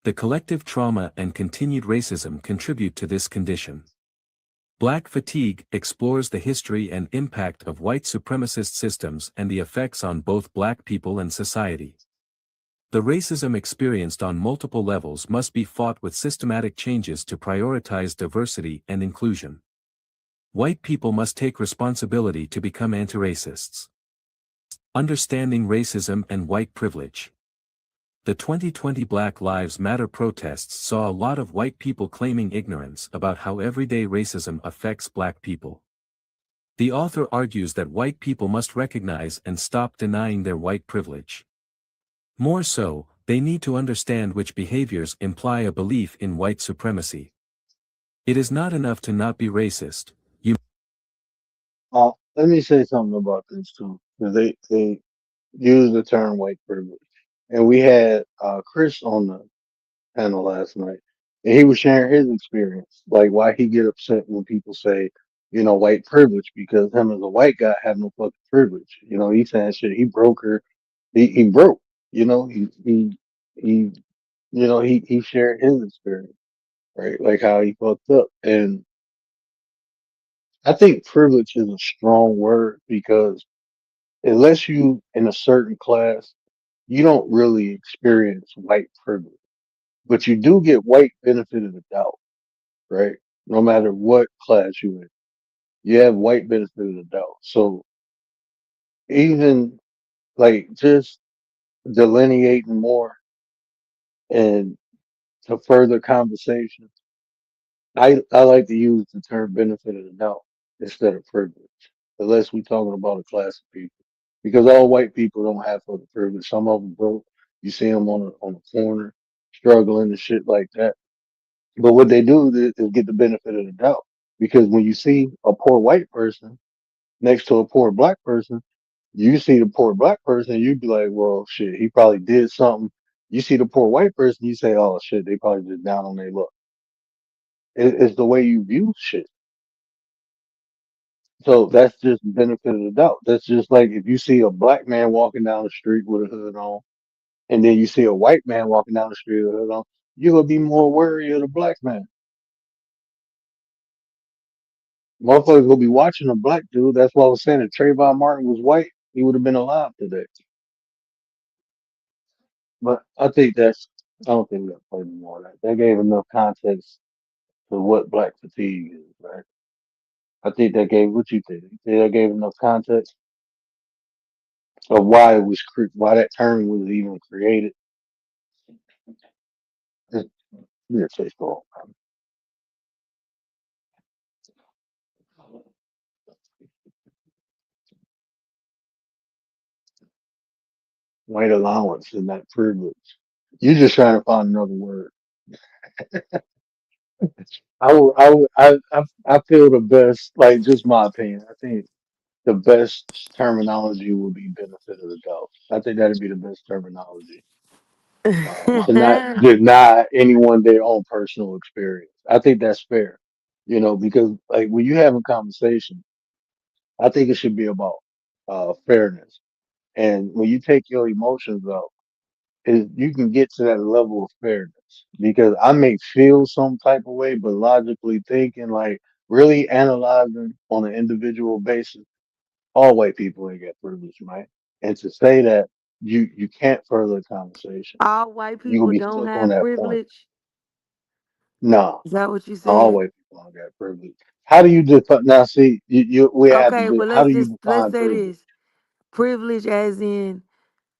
The collective trauma and continued racism contribute to this condition. Black fatigue explores the history and impact of white supremacist systems and the effects on both Black people and society. The racism experienced on multiple levels must be fought with systematic changes to prioritize diversity and inclusion. White people must take responsibility to become anti-racists. Understanding racism and white privilege. The 2020 Black Lives Matter protests saw a lot of white people claiming ignorance about how everyday racism affects Black people. The author argues that white people must recognize and stop denying their white privilege. More so, they need to understand which behaviors imply a belief in white supremacy. It is not enough to not be racist. Let me say something about this too, because they use the term white privilege, and we had Chris on the panel last night, and he was sharing his experience, like why he get upset when people say, white privilege, because him as a white guy have no fucking privilege. He saying shit. He broke her. He broke. He he shared his experience, right? Like how he fucked up, and I think privilege is a strong word because unless you in a certain class, you don't really experience white privilege, but you do get white benefit of the doubt, right? No matter what class you in, you have white benefit of the doubt. So even like just delineating more and to further conversation, I like to use the term benefit of the doubt instead of privilege, unless we're talking about a class of people. Because all white people don't have fucking privilege. Some of them broke. You see them on a corner struggling and shit like that. But what they do is get the benefit of the doubt. Because when you see a poor white person next to a poor black person, you see the poor black person, you be like, well, shit, he probably did something. You see the poor white person, you say, oh shit, they probably just down on their luck. It's the way you view shit. So that's just benefit of the doubt. That's just like if you see a black man walking down the street with a hood on, and then you see a white man walking down the street with a hood on, you're gonna be more wary of the black man. Motherfuckers gonna be watching a black dude. That's why I was saying if Trayvon Martin was white, he would have been alive today. But I think that's I don't think we got to play no more of that. They gave enough context to what black fatigue is, right? I think that gave what you think. You think that gave enough context of why it was why that term was even created. It's, yeah, say so. White allowance and that privilege. You're just trying to find another word. I feel the best, like just my opinion. I think the best terminology would be benefit of the doubt. I think that'd be the best terminology. To not deny anyone their own personal experience. I think that's fair, because like when you have a conversation, I think it should be about fairness. And when you take your emotions out, you can get to that level of fairness. Because I may feel some type of way, but logically thinking, like really analyzing on an individual basis, all white people ain't got privilege, right? And to say that you can't further a conversation, All white you're gonna people be don't stuck on have that point. privilege. No, Is that what you all said? white people don't got privilege. How do you define? Now, see, we have to Okay, do. well How let's do you just let's define say privilege? this. Privilege as in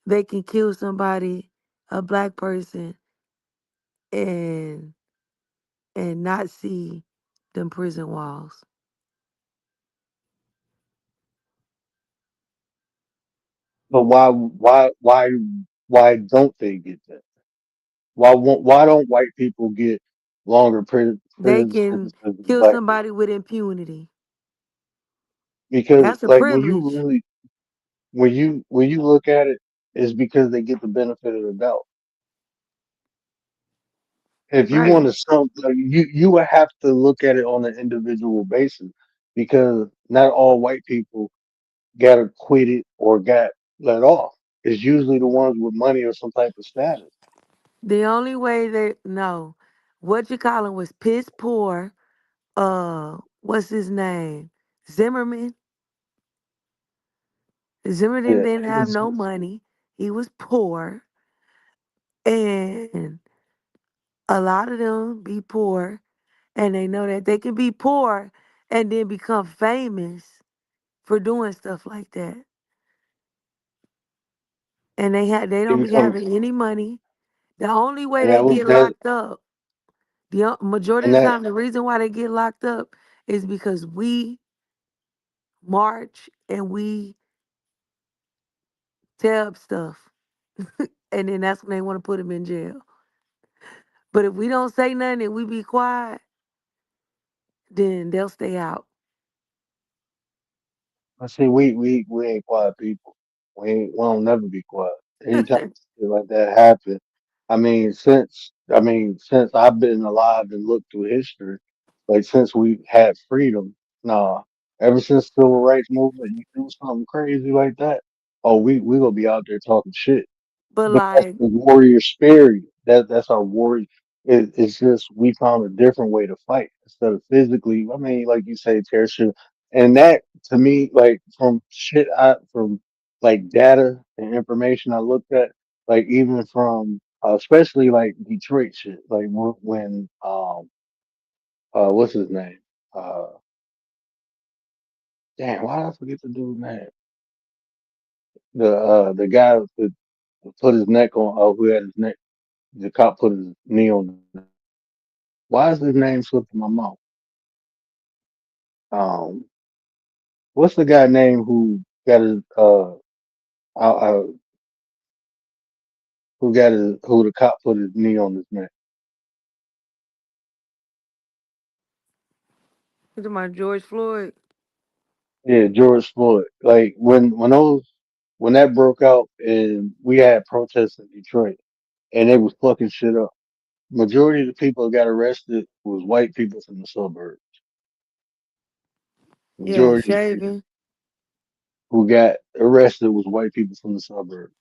they can kill somebody, a black person, and not see them prison walls. But why don't they get that? Why don't white people get longer They prison can sentences than kill black people? somebody with impunity. Because That's a like when you privilege. really when you look at it, it's because they get the benefit of the doubt. If you want Right. to like, you would have to look at it on an individual basis because not all white people got acquitted or got let off. It's usually the ones with money or some type of status. The only way they no, what you call him was piss poor. What's his name? Zimmerman. Zimmerman Yeah, didn't it have was no money. He was poor, and a lot of them be poor, and they know that they can be poor and then become famous for doing stuff like that. And they they don't be become having any money. The only way and they that was get that locked up, majority and of the that time, the reason why they get locked up is because we march and we tell 'em stuff, and then that's when they want to put them in jail. But if we don't say nothing and we be quiet, then they'll stay out. I see we ain't quiet people. We don't never be quiet. Anytime shit like that happen, since I've been alive and looked through history, like since we had freedom, nah. Ever since civil rights movement, you do something crazy like that, oh we gonna be out there talking shit. But But that's like, the warrior spirit. That's our warrior. It's just we found a different way to fight instead of physically. I mean, like you say, tear shit, and that to me, like from like data and information I looked at, like even from especially like Detroit shit, like when what's his name? Uh, damn, why did I forget the dude's name? The guy that put his neck on, who had his neck, the cop put his knee on his neck. Why is his name slipping my mouth? Um, what's the guy name who got his uh who the cop put his knee on his neck? you talking about George Floyd? Yeah, George Floyd. Like when that broke out and we had protests in Detroit and they was fucking shit up. Majority of the people that got arrested was white people from the suburbs. Yeah, Majority of the people shaving. who got arrested was white people from the suburbs.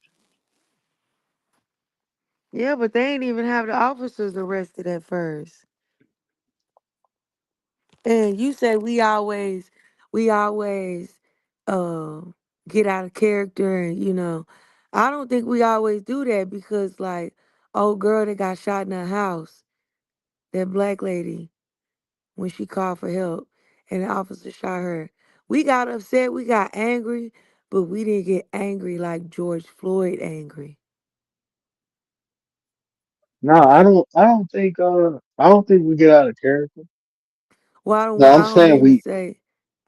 Yeah, but they ain't even have the officers arrested at first. And you say we always uh get out of character, and I don't think we always do that because like old girl that got shot in her house, that black lady, when she called for help and the officer shot her. We got upset, we got angry, but we didn't get angry like George Floyd angry. No, I don't think we get out of character. Well, No, I I'm don't saying mean to we. say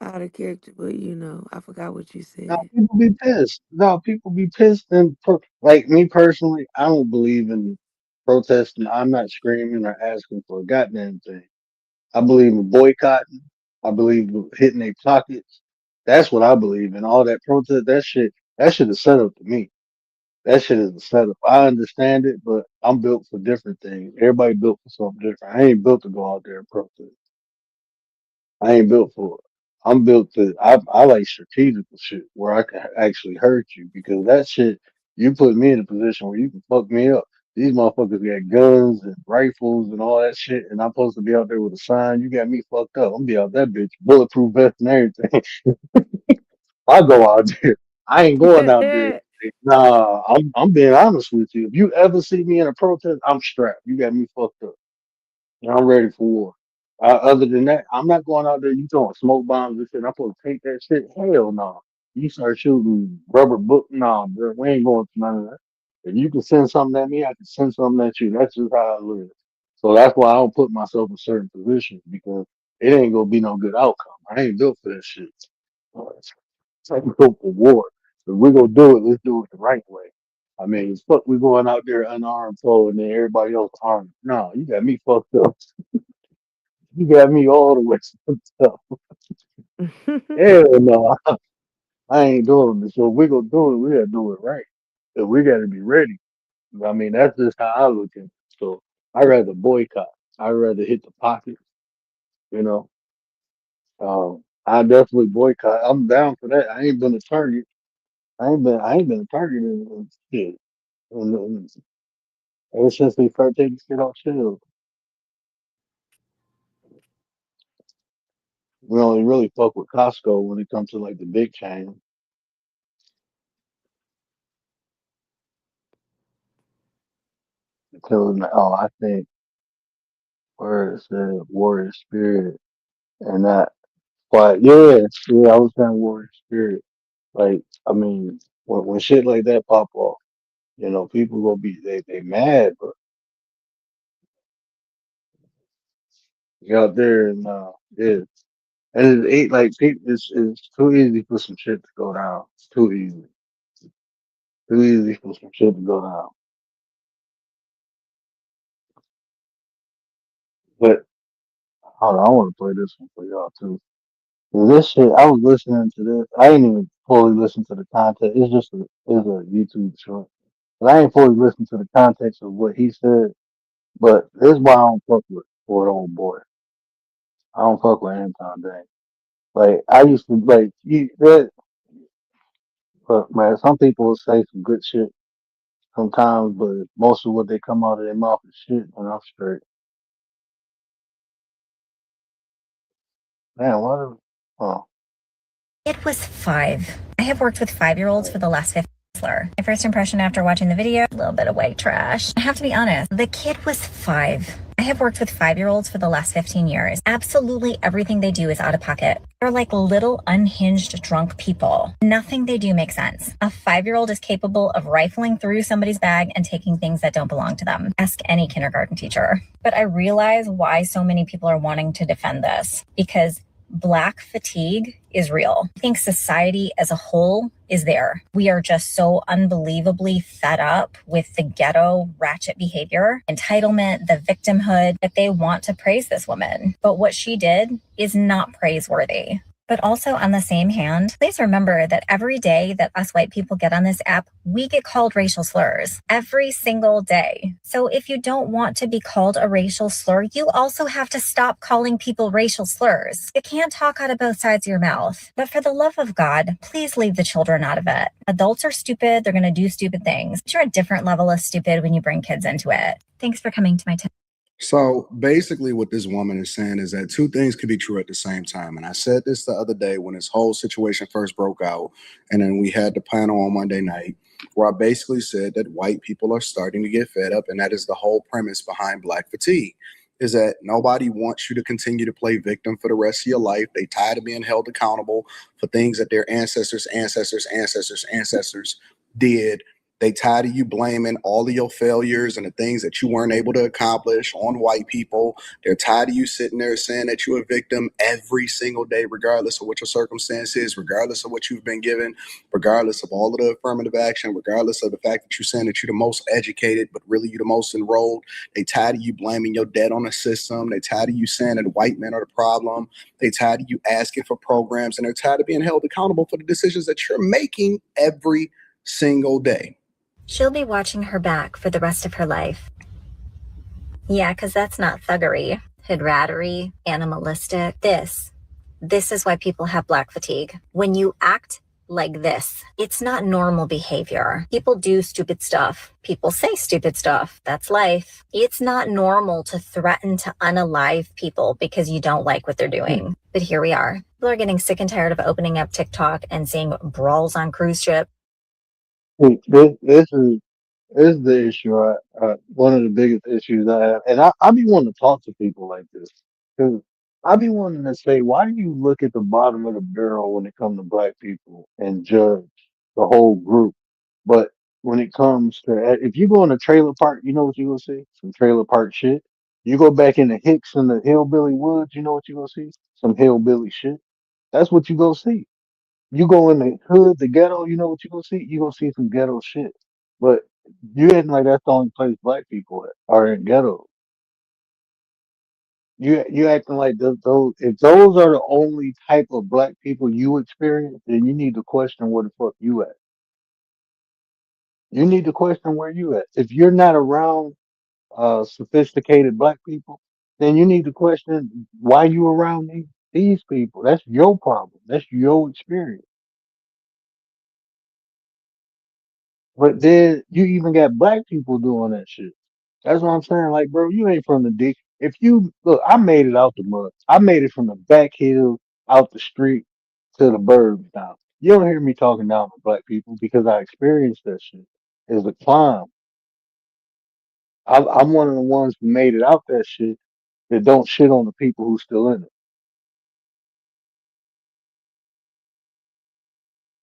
out of character, but I forgot what you No, said. people be pissed. No, people be pissed, and like me personally, I don't believe in protesting. I'm not screaming or asking for a goddamn thing. I believe in boycotting. I believe in hitting their pockets. That's what I believe in. All that protest, that shit is set up to me. That shit is a setup. I understand it, but I'm built for different things. Everybody built for something different. I ain't built to go out there and protest. I ain't built for it. I'm built to. I like strategical shit where I can actually hurt you because that shit you put me in a position where you can fuck me up. These motherfuckers got guns and rifles and all that shit, and I'm supposed to be out there with a sign. You got me fucked up. I'm gonna be out that bitch, bulletproof vest and everything. I go out there. I ain't going out there. Nah, I'm being honest with you. If you ever see me in a protest, I'm strapped. You got me fucked up. And I'm ready for war. Other than that, I'm not going out there. You throwing smoke bombs and shit. I'm supposed to take that shit. Hell no. You start shooting rubber book. Nah, bro. We ain't going to none of that. If you can send something at me, I can send something at you. That's just how I live. So that's why I don't put myself in certain positions because it ain't gonna be no good outcome. I ain't built for that shit. So I'm built for war. If we gonna do it, let's do it the right way. I mean, fuck, we going out there unarmed, foe, and then everybody else armed. No, you got me fucked up. You got me all the way fucked up. Hell no, I ain't doing it. So if we gonna do it, we gotta do it right. So we gotta be ready. I mean, that's just how I look at it. So I rather boycott. I rather hit the pocket. You know, I definitely boycott. I'm down for that. I ain't been a target. I ain't been a target in shit. And ever since they started taking shit off shelves, we only really fuck with Costco when it comes to like the big chain. Because oh, I think where it said warrior spirit and that. But yeah, yeah, I was saying warrior spirit. Like, I mean, when shit like that pop off, people gonna be they mad, but you out there and yeah, and it ain't like it's too easy for some shit to go down. It's too easy for some shit to go down. But hold on, I want to play this one for y'all too. 'Cause this shit, I was listening to this. I ain't even fully listened to the content. It's a YouTube short. But I ain't fully listened to the context of what he said. But this is why I don't fuck with Ford Old Boy. I don't fuck with Anton Dang. Like I used to like but man, some people will say some good shit sometimes, but most of what they come out of their mouth is shit and I'm straight. Man, what is oh It was 5. I have worked with 5-year-olds for the last 15 years. My first impression after watching the video, a little bit of white trash. I have to be honest, the kid was 5. I have worked with 5-year-olds for the last 15 years. Absolutely everything they do is out of pocket. They're like little unhinged drunk people. Nothing they do makes sense. A 5-year-old is capable of rifling through somebody's bag and taking things that don't belong to them. Ask any kindergarten teacher. But I realize why so many people are wanting to defend this because Black fatigue is real. I think society as a whole is there. We are just so unbelievably fed up with the ghetto ratchet behavior, entitlement, the victimhood that they want to praise this woman. But what she did is not praiseworthy. But also on the same hand, please remember that every day that us white people get on this app, we get called racial slurs every single day. So if you don't want to be called a racial slur, you also have to stop calling people racial slurs. You can't talk out of both sides of your mouth. But for the love of God, please leave the children out of it. Adults are stupid. They're going to do stupid things. But you're a different level of stupid when you bring kids into it. Thanks for coming to my So basically, what this woman is saying is that two things could be true at the same time. And I said this the other day when this whole situation first broke out. And then we had the panel on Monday night where I basically said that white people are starting to get fed up. And that is the whole premise behind Black fatigue, is that nobody wants you to continue to play victim for the rest of your life. They tired of being held accountable for things that their ancestors did. They tired of you blaming all of your failures and the things that you weren't able to accomplish on white people. They're tired of you sitting there saying that you're a victim every single day, regardless of what your circumstance is, regardless of what you've been given, regardless of all of the affirmative action, regardless of the fact that you're saying that you're the most educated, but really you're the most enrolled. They tired of you blaming your debt on the system. They tired of you saying that white men are the problem. They tired of you asking for programs, and they're tired of being held accountable for the decisions that you're making every single day. She'll be watching her back for the rest of her life. Yeah, because that's not thuggery, hidrattery, animalistic. This is why people have Black fatigue. When you act like this, it's not normal behavior. People do stupid stuff. People say stupid stuff. That's life. It's not normal to threaten to unalive people because you don't like what they're doing. But here we are. People are getting sick and tired of opening up TikTok and seeing brawls on cruise ships. This is the issue. One of the biggest issues I have, and I be wanting to talk to people like this because I be wanting to say, why do you look at the bottom of the barrel when it comes to black people and judge the whole group? But when it comes to, if you go in a trailer park, you know what you gonna see? Some trailer park shit. You go back in the Hicks and the hillbilly woods, you know what you gonna see? Some hillbilly shit. That's what you gonna see. You go in the hood, the ghetto, you know what you gonna see? You gonna see some ghetto shit. But you acting like that's the only place black people are in ghetto. You acting like those if those are the only type of black people you experience, then you need to question where the fuck you at. You need to question where you at. If you're not around sophisticated black people, then you need to question why you around these people. That's your problem. That's your experience. But then you even got black people doing that shit. That's what I'm saying. Like, bro, you ain't from the dick. If you look, I made it out the mud. I made it from the back hill out the street to the burbs now. You don't hear me talking down to black people because I experienced that shit. It's a climb. I'm one of the ones who made it out that shit that don't shit on the people who still in it.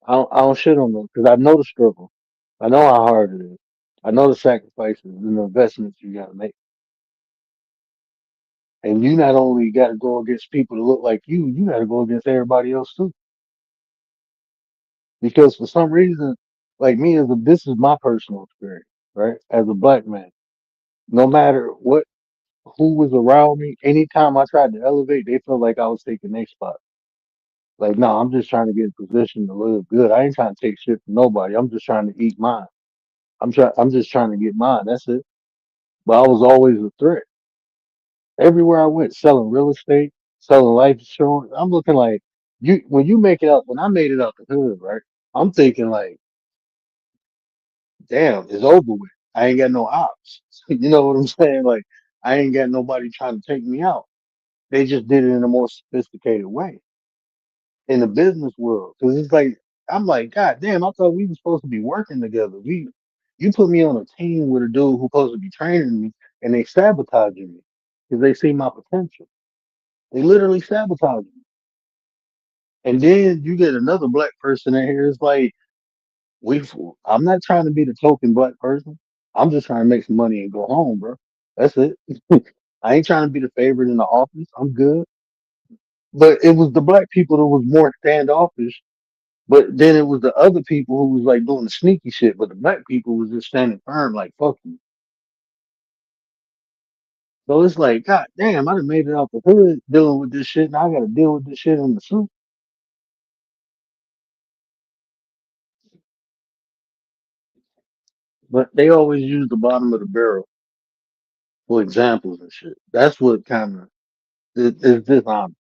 I don't shit on them because I know the struggle. I know how hard it is. I know the sacrifices and the investments you got to make. And you not only got to go against people that look like you got to go against everybody else too. Because for some reason, like me, this is my personal experience, right? As a black man, no matter who was around me, anytime I tried to elevate, they felt like I was taking their spot. Like, no, I'm just trying to get in position to live good. I ain't trying to take shit from nobody. I'm just trying to eat mine. I'm just trying to get mine. That's it. But I was always a threat. Everywhere I went, selling real estate, selling life insurance. I'm looking like when you make it up. When I made it out the hood, right? I'm thinking like, damn, it's over with. I ain't got no ops. You know what I'm saying? Like, I ain't got nobody trying to take me out. They just did it in a more sophisticated way in the business world. Cause it's like, I'm like, God damn, I thought we were supposed to be working together. You put me on a team with a dude who's supposed to be training me and they sabotaging me because they see my potential. They literally sabotage me. And then you get another black person in here. It's like, we I'm not trying to be the token black person. I'm just trying to make some money and go home, bro. That's it. I ain't trying to be the favorite in the office. I'm good. But it was the black people that was more standoffish. But then it was the other people who was like doing the sneaky shit. But the black people was just standing firm, like fuck you. So it's like, God damn, I done made it out the hood dealing with this shit. Now I got to deal with this shit in the suit. But they always use the bottom of the barrel for examples and shit. That's what kind of is dishonest.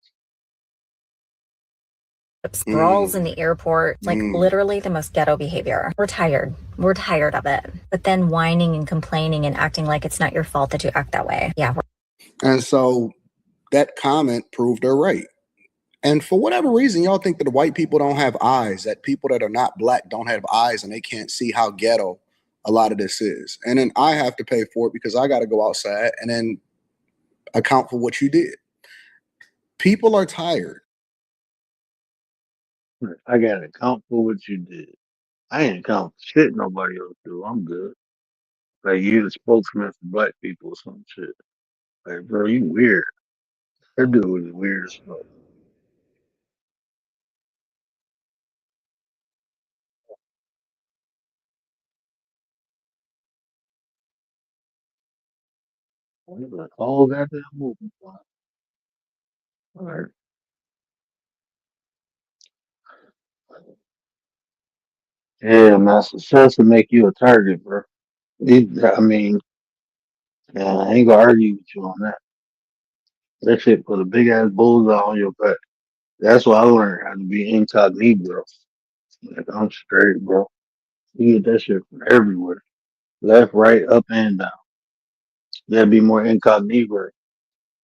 Brawls in the Mm, airport, like mm. literally the most ghetto behavior. We're tired. We're tired of it. But then whining and complaining and acting like it's not your fault that you act that way. Yeah, And so that comment proved her right. And for whatever reason, y'all think that white people don't have eyes, that people that are not black don't have eyes, and they can't see how ghetto a lot of this is. And then I have to pay for it because I got to go outside and then account for what you did. People are tired. I gotta account for what you did. I ain't account for shit nobody else do. I'm good. Like you the spokesman for black people or some shit. Like, bro, you weird. That dude is weird as fuck. What the whole goddamn movie. Alright. Yeah, man, success will make you a target, bro. I mean, I ain't gonna argue with you on that. That shit put a big ass bullseye on your back. That's why I learned how to be incognito. Like, I'm straight, bro. You get that shit from everywhere. Left, right, up, and down. You gotta be more incognito.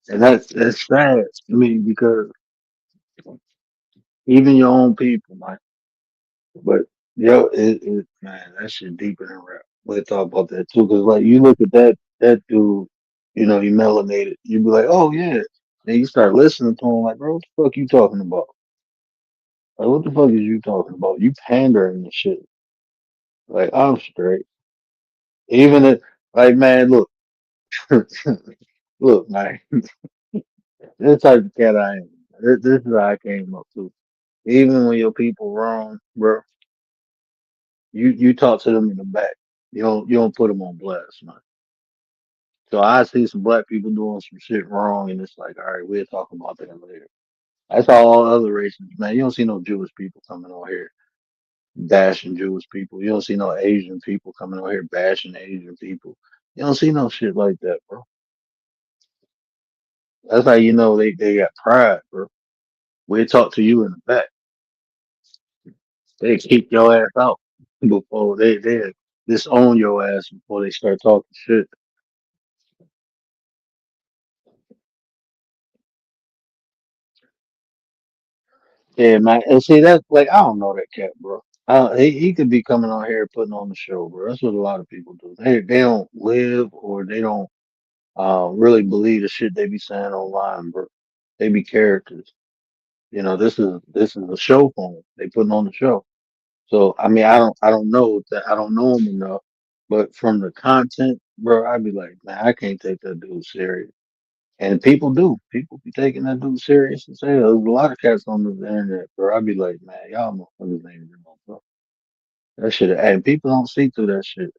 And that's sad. I mean, because even your own people, man. But yo, man, that shit deeper than rap. We'll talk about that too, because like you look at that dude, he melanated. You be like, oh yeah. Then you start listening to him, like, bro, what the fuck you talking about? Like, what the fuck is you talking about? You pandering and shit. Like, I'm straight. Even if, like, man, look, look, man, this type of cat I am. This is how I came up to. Even when your people wrong, bro, you talk to them in the back. You don't put them on blast, man. So I see some black people doing some shit wrong, and it's like, all right, we'll talk about that later. That's all other races, man. You don't see no Jewish people coming on here bashing Jewish people. You don't see no Asian people coming on here bashing Asian people. You don't see no shit like that, bro. That's how you know they got pride, bro. We'll talk to you in the back. They kick your ass out before they disown your ass before they start talking shit. Yeah, man. And see, that's like I don't know that cat, bro. He could be coming on here putting on the show, bro. That's what a lot of people do. They don't live or they don't really believe the shit they be saying online, bro. They be characters. This is a show for them. They putting on the show. So I mean, I don't know that I don't know him enough, but from the content, bro, I'd be like, man, I can't take that dude serious. And people do. People be taking that dude serious and say there's a lot of cats on the internet, bro. I'd be like, man, y'all motherfuckers ain't real, bro. That shit, and people don't see through that shit.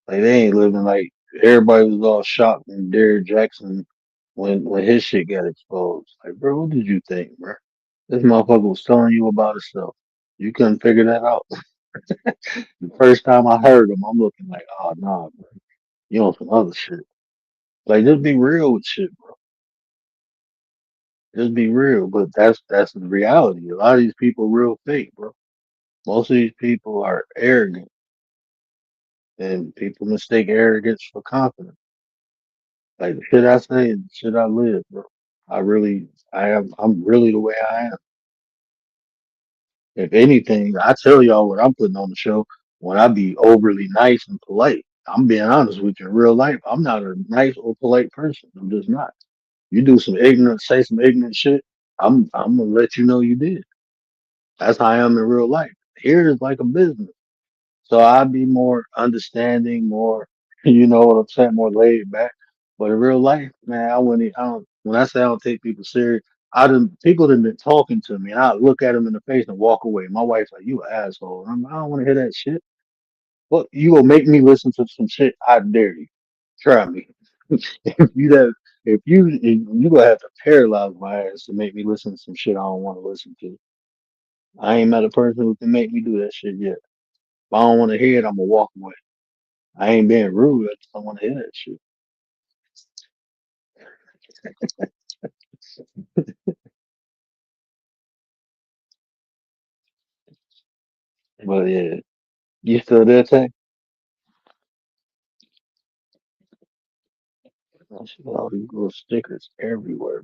Like they ain't living like everybody was all shocked when Derrick Jackson when his shit got exposed. Like, bro, what did you think, bro? This motherfucker was telling you about himself. You couldn't figure that out. The first time I heard him, I'm looking like, oh nah, bro. You on some other shit. Like just be real with shit, bro. Just be real. But that's the reality. A lot of these people real fake, bro. Most of these people are arrogant, and people mistake arrogance for confidence. Like the shit I say is the shit I live, bro. I'm really the way I am. If anything, I tell y'all what I'm putting on the show when I be overly nice and polite. I'm being honest with you. In real life, I'm not a nice or polite person. I'm just not. You do some ignorant, say some ignorant shit. I'm gonna let you know you did. That's how I am in real life. Here is like a business. So I'd be more understanding, more, you know what I'm saying, more laid back. But in real life, man, I wouldn't. I don't. When I say I don't take people serious, people that been talking to me, and I look at them in the face and walk away. My wife's like, "You an asshole." I don't want to hear that shit. Well, you gonna make me listen to some shit? I dare you. Try me. if you that, if you gonna have to paralyze my ass to make me listen to some shit I don't want to listen to. I ain't met a person who can make me do that shit yet. If I don't want to hear it, I'm gonna walk away. I ain't being rude. I just don't want to hear that shit. But yeah, you still there, Tay? I see all these little stickers everywhere.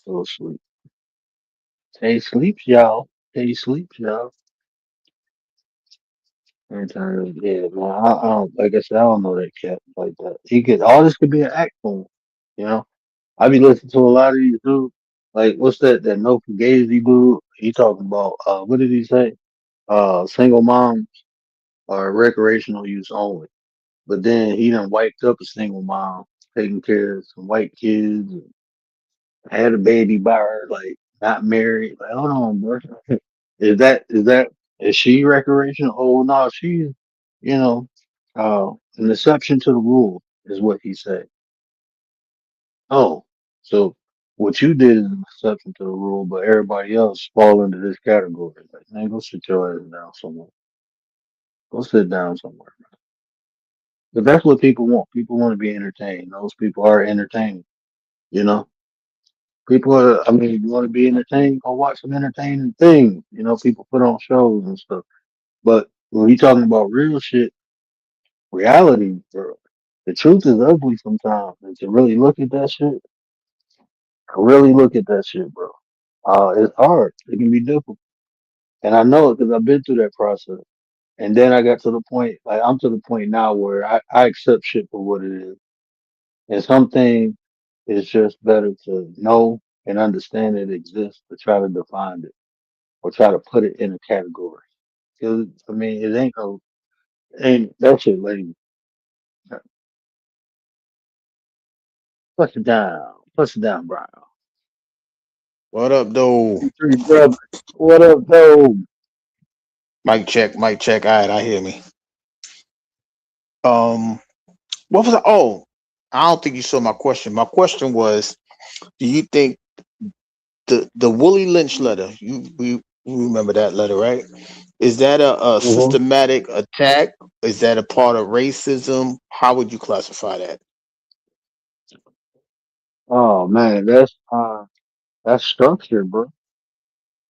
So sleep. Stay sleeps, y'all. Stay sleeps, y'all. Every time, yeah, man. I don't, like I said, I don't know that cat like that. He could, all this could be an act for him, you know? I be listening to a lot of these dudes. Like, what's that no fugazi dude? He talking about, what did he say? Single moms are recreational use only. But then he done wiped up a single mom, taking care of some white kids, and had a baby by her, like, not married. Like, hold on, bro. Is she recreational? Oh no, she's, you know, an exception to the rule is what he said. Oh, so what you did is an exception to the rule, but everybody else fall into this category. Like, man, go sit your ass down somewhere. Go sit down somewhere. But that's what people want. People want to be entertained. Those people are entertained. You know, people are. I mean, you want to be entertained? Go watch some entertaining things. You know, people put on shows and stuff. But when you talking about real shit, reality, bro, the truth is ugly sometimes. And to really look at that shit, really look at that shit, bro. It's hard. It can be difficult. And I know it because I've been through that process. And then I got to the point, like I'm to the point now where I accept shit for what it is. And some things it's just better to know and understand it exists to try to define it or try to put it in a category. 'Cause, I mean, it ain't no, ain't that shit lady. Push it down, Brian. What up, though? You three brothers. What up, though? Mic check, mic check. All right, I hear me. Um, what was I? Oh, I don't think you saw my question. My question was, do you think the Willie Lynch letter? You remember that letter, right? Is that a hmm systematic attack? Is that a part of racism? How would you classify that? Oh man, that's structure, bro.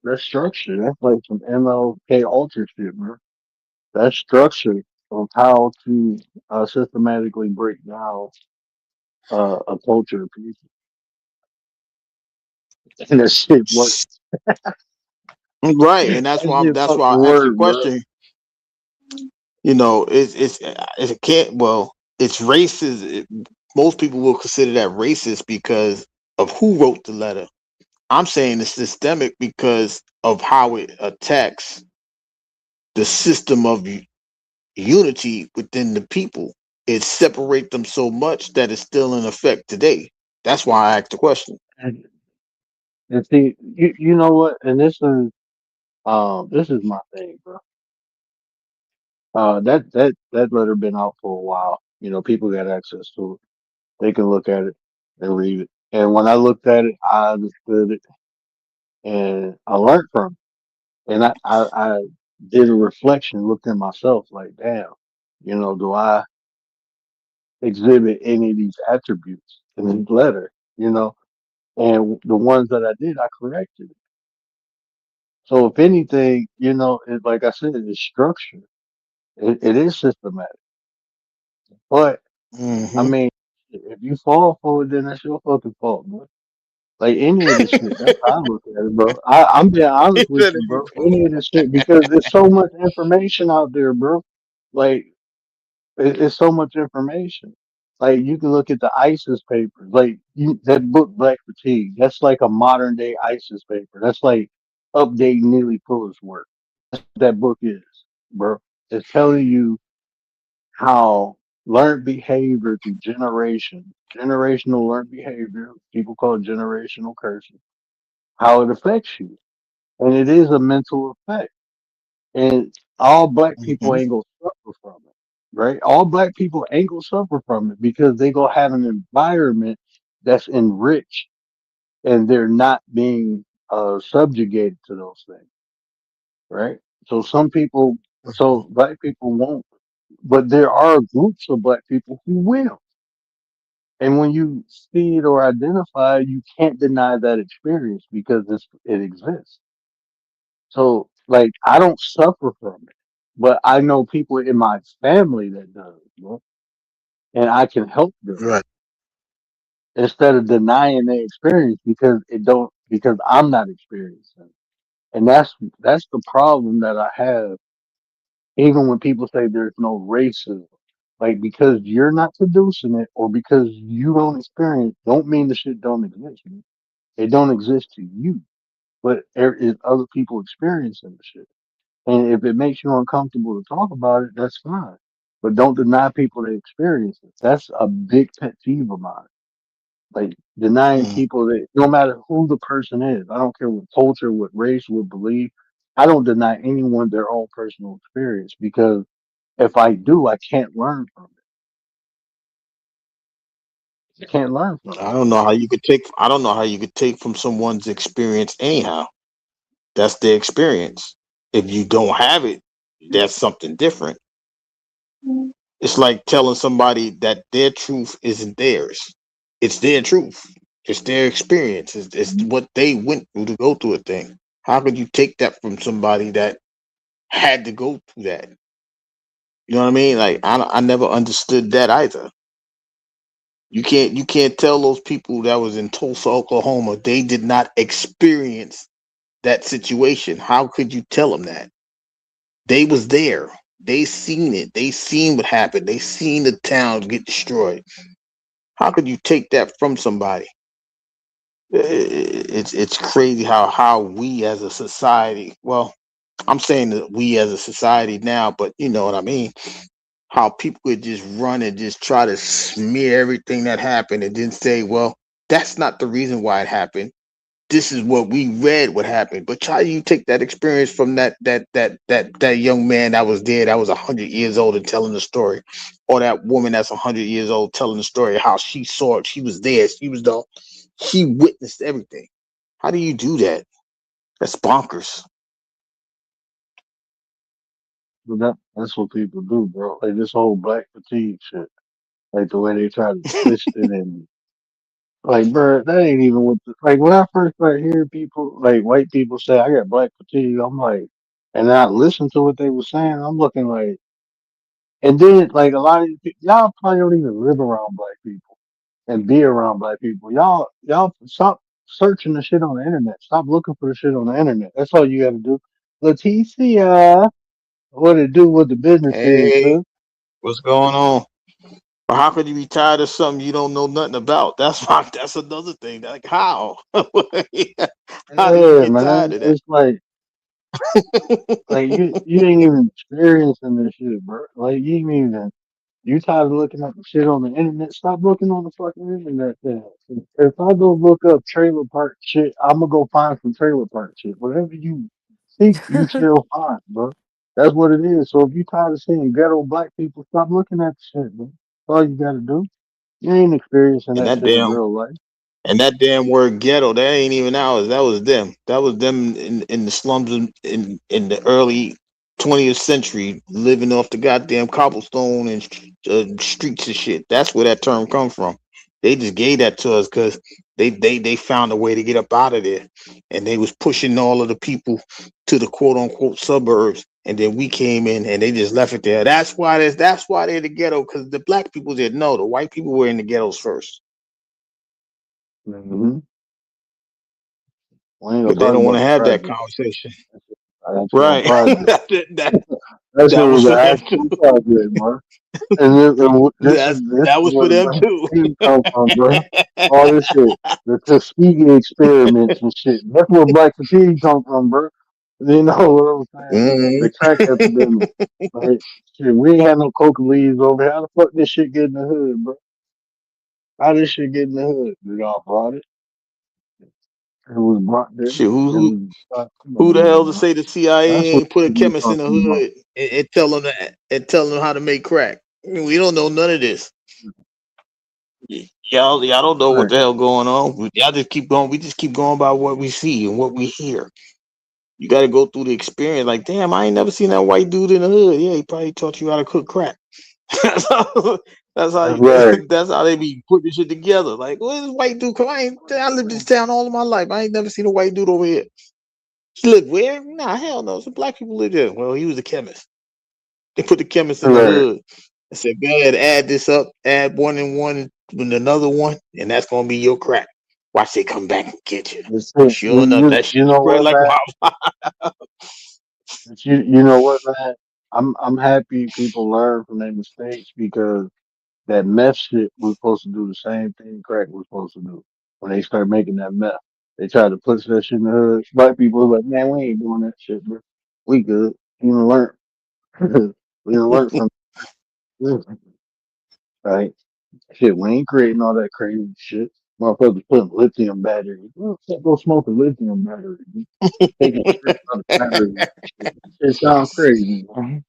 That's structure. That's like some MLK Ultra shit, bro. That's structure of how to systematically break down a culture of people. And that shit work. Right, and That shit that's fucking why I asked the work, bro. question. You know, it's a can't. Well, it's racist. Most people will consider that racist because of who wrote the letter. I'm saying it's systemic because of how it attacks the system of unity within the people. It separates them so much that it's still in effect today. That's why I asked the question. And see, you know what? And this is my thing, bro. That letter been out for a while. You know, people got access to it. They can look at it and read it. And when I looked at it, I understood it and I learned from it. And I did a reflection, looked at myself like, damn, you know, do I exhibit any of these attributes in this letter? You know, and the ones that I did, I corrected. So if anything, you know, like I said, it's structure. It is systematic. But I Hmm. mean, if you fall for it, then that's your fucking fault, bro. Like any of this shit, that's how I look at it, bro. I'm being He honest with said you, if you bro. Any of this shit because there's so much information out there, bro. Like it's so much information. Like you can look at the ISIS papers, like that book Black Fatigue. That's like a modern day ISIS paper. That's like updating Neely Fuller's work. That book is, bro. It's telling you how learned behavior through generational learned behavior, people call it generational cursing, how it affects you. And it is a mental effect. And all black people Mhm. ain't gonna suffer from it. Right? All black people ain't gonna suffer from it because they gonna have an environment that's enriched and they're not being subjugated to those things. Right? So some people so black people won't, but there are groups of black people who will. And when you see it or identify it, you can't deny that experience because it exists. So, like, I don't suffer from it, but I know people in my family that does, bro, and I can help them Right. instead of denying their experience because I'm not experiencing it. And that's the problem that I have. Even when people say there's no racism, like because you're not producing it or because you don't experience, don't mean the shit don't exist. Man. It don't exist to you, but there is other people experiencing the shit. And if it makes you uncomfortable to talk about it, that's fine. But don't deny people the experience it. That's a big pet peeve of mine. Like denying Mm. people that no matter who the person is, I don't care what culture, what race, what belief, I don't deny anyone their own personal experience because if I do, I can't learn from it. I can't learn from I don't know how you could take. I don't know how you could take from someone's experience anyhow. That's their experience. If you don't have it, that's something different. It's like telling somebody that their truth isn't theirs. It's their truth. It's their experience. It's what they went through to go through a thing. How could you take that from somebody that had to go through that? You know what I mean? Like I never understood that either. You can't tell those people that was in Tulsa, Oklahoma, they did not experience that situation. How could you tell them that? They was there. They seen it. They seen what happened. They seen the town get destroyed. How could you take that from somebody? It's crazy how we as a society. Well, I'm saying that we as a society now, but you know what I mean. How people could just run and just try to smear everything that happened and then say, well, that's not the reason why it happened. This is what we read what happened. But how do you take that experience from that young man that was there that was 100 years old and telling the story, or that woman that's 100 years old telling the story how she saw it, she was there, she witnessed everything. How do you do that? That's bonkers. it. That's what people do, bro. Like this whole black fatigue shit. Like the way they try to twist it and like, bro, that ain't even what. Like when I first started hearing people, like white people say, "I got black fatigue," I'm like, and I listened to what they were saying. I'm looking like, and then like a lot of y'all probably don't even live around black people and be around black people. Y'all stop searching the shit on the internet. Stop looking for the shit on the internet. That's all you got to do. Leticia, what it do? What the business is, Hey, sis? what's going on? Or how could you be tired of something you don't know nothing about? That's another thing. Like how? How do you Yeah, get tired man. of that? It's like you ain't even experiencing this shit, bro. Like you ain't even you tired of looking at the shit on the internet. Stop looking on the fucking internet. Then if I go look up trailer park shit, I'm gonna go find some trailer park shit. Whatever you seek, you shall find, bro. That's what it is. So if you tired of seeing ghetto black people, stop looking at the shit, bro. That's all you gotta do. You ain't experiencing And that that shit in damn real life. And that damn word ghetto, that ain't even ours. That was them. That was them in the slums in the early 20th century, living off the goddamn cobblestone and streets and shit. That's where that term comes from. They just gave that to us because they found a way to get up out of there, and they was pushing all of the people to the quote unquote suburbs, and then we came in and they just left it there. That's why they're the ghetto because the black people did no, the white people were in the ghettos first. Mm-hmm. We ain't gonna But they talk don't want about to the have that project. conversation. Actual Right. project. that That shit that was was an for them too. actual project, bro. This That is was for where them black too. fatigue come from, bro. All this shit, the Tuskegee experiments and shit. That's where black fatigue come from, bro. You know what I'm saying? The Mhm. crack epidemic. Like, shit, we ain't had no coca leaves over here. How the fuck this shit get in the hood, bro? How this shit get in the hood? We all brought it. It was brought there. Shit, It was. Come who the on, hell to man. say the CIA That's what ain't put a we chemist in the talking about. hood and tell them how to make crack? I mean, we don't know none of this. Y'all don't know what Right. the hell going on. Y'all just keep going. We just keep going by what we see and what we hear. You got to go through the experience. Like, damn, I ain't never seen that white dude in the hood. Yeah, he probably taught you how to cook crack. that's all, That's how That's right. that's how they be putting this shit together. Like, where's this white dude come? I lived in this town all of my life. I ain't never seen a white dude over here. He lived where? Nah, hell no. Some black people live there. Well, he was a chemist. They put the chemist in the Right. hood and said, go ahead, add this up, add one and one with another one, and that's gonna be your crack. Watch they come back and get you. It's true. Sure enough, that You shit know spread what, like man? wildfire. But you know what, man? I'm happy people learn from their mistakes because that meth shit was supposed to do the same thing crack was supposed to do. When they start making that meth, they try to push that shit in the hood. White people are like, man, we ain't doing that shit, bro. We good. We done learn. We done learn from this, right? Shit, we ain't creating all that crazy shit. Motherfuckers putting lithium batteries. Well, go smoke a lithium battery. Taking strips out of batteries. It sounds crazy. Man.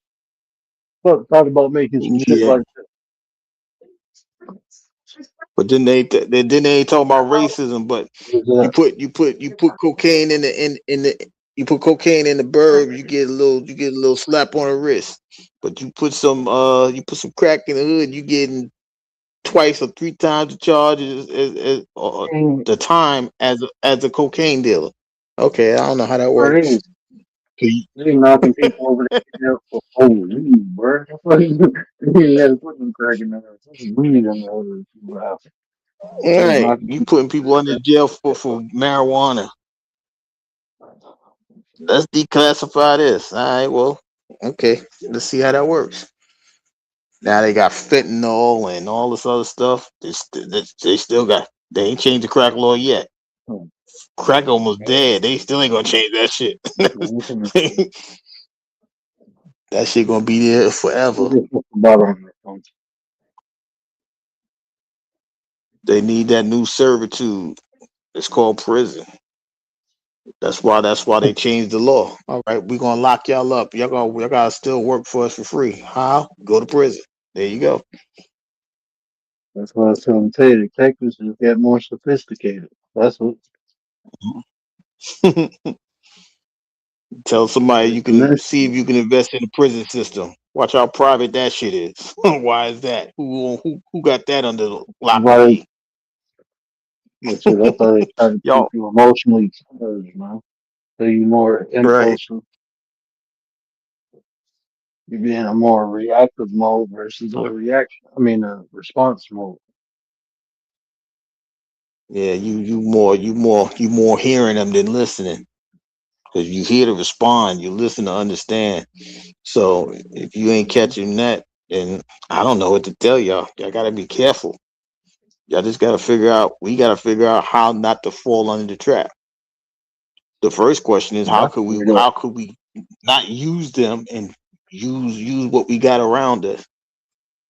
Fuck, talk about making some shit Yeah. like But then they ain't talking about racism, but that. you put cocaine in the you put cocaine in the burb, you get a little slap on the wrist. But you put some crack in the hood, you getting twice or three times the charges as Ain't the time as a cocaine dealer. Okay, I don't know how that crazy. works. So They knocking people over the head for weed, bro. You gotta put them crack in there. Put some weed in there. Wow. They right, knocking you people putting over people under the jail for marijuana. Let's declassify this. All right, well, okay, let's see how that works. Now they got fentanyl and all this other stuff. They still got. They ain't changed the crack law yet. head. Crack almost dead. They still ain't gonna change that shit. That shit gonna be there forever. They need that new servitude. It's called prison. That's why they changed the law. All right, we gonna lock y'all up. Y'all gotta still work for us for free. How? Go to prison. There you go. That's what I was trying to tell you. Detectives just get more sophisticated. That's what. Tell somebody It's you the can next see if you can invest in the prison system. Watch how private that shit is. Why is that? Who got that under lock and why key? that's how they try to keep Y'all you emotionally charged, man. So you more right. impulsive. You be in a more reactive mode versus a reaction. I mean, a response mode. Yeah, you more hearing them than listening. Because you hear to respond, you listen to understand. So if you ain't catching that, then I don't know what to tell y'all. Y'all gotta be careful. Y'all just gotta figure out. We gotta figure out how not to fall under the trap. The first question is I figured out. how could we not use them and use what we got around us?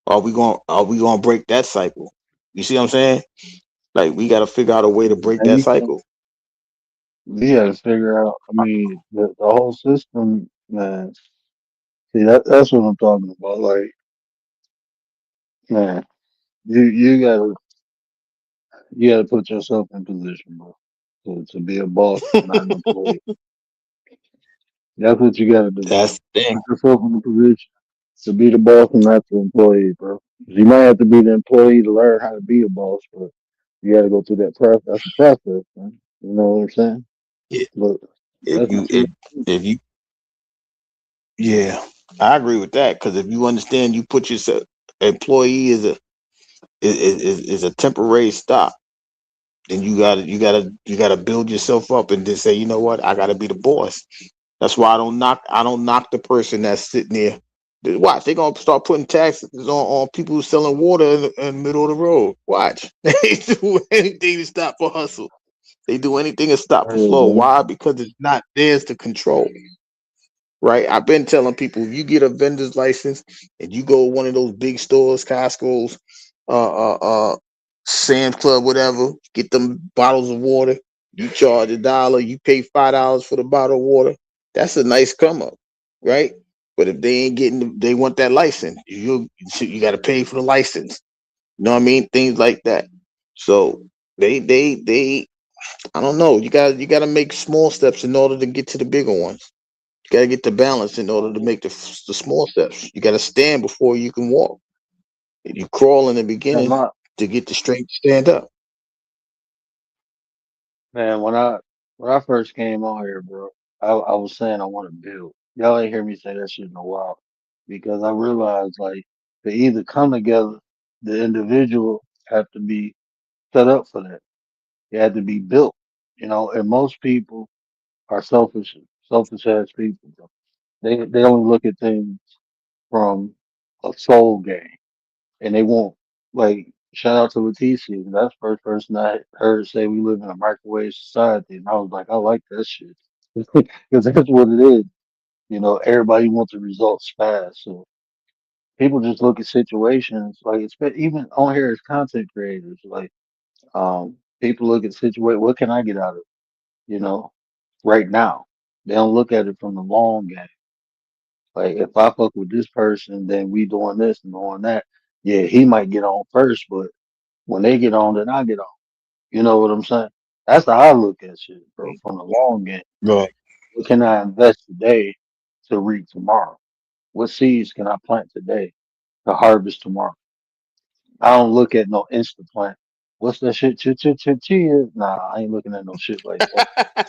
Are we gonna break that cycle? You see what I'm saying? Like we gotta figure out a way to break And that you can, cycle. you got to figure out. I mean, the whole system, man. See, that's what I'm talking about. Like, man, you gotta put yourself in position, bro, to be a boss, not an employee. That's what you gotta do, bro. That's the thing. Put yourself in the position to be the boss and not the employee, bro. You might have to be the employee to learn how to be a boss, but you gotta go through that process. That's the process, man. You know what I'm saying? If But if that's you what you. if you yeah, I agree with that because if you understand, you put yourself employee is a temporary stop. Then you gotta build yourself up and then say, you know what, I gotta be the boss. That's why I don't knock the person that's sitting there. Watch, they're gonna start putting taxes on people who selling water in the middle of the road. Watch. They do anything to stop for hustle. They do anything to stop for flow. Why? Because it's not theirs to control. Right? I've been telling people if you get a vendor's license and you go to one of those big stores, Costco's, uh, uh, uh, Sam's Club, whatever, get them bottles of water. You charge $1, you pay $5 for the bottle of water. That's a nice come up, right? But if they ain't getting, they want that license. You got to pay for the license. You know what I mean? Things like that. So they. I don't know. You got to make small steps in order to get to the bigger ones. You got to get the balance in order to make the small steps. You got to stand before you can walk. You crawl in the Man, beginning to get the strength to stand up. man, when I first came on here, bro, I was saying I want to build. Y'all ain't hear me say that shit in a while because I realized like to either come together, the individual have to be set up for that. They had to be built, and most people are selfish ass people, bro. They only look at things from a soul game, and they won't like. Shout out to Leticia. That's the first person I heard say we live in a microwave society, and I was like, I like that shit because that's what it is. Everybody wants the results fast, so people just look at situations like it's even on here as content creators. Like, people look at situation. What can I get out of it? Right now. They don't look at it from the long game. Like if I fuck with this person, then we doing this and doing that. Yeah, he might get on first, but when they get on, then I get on. You know what I'm saying? That's how I look at shit, bro. From the long game. Right. What can I invest today to reap tomorrow? What seeds can I plant today to harvest tomorrow? I don't look at no instant plant. What's that shit? Chia? Nah, I ain't looking at no shit like that.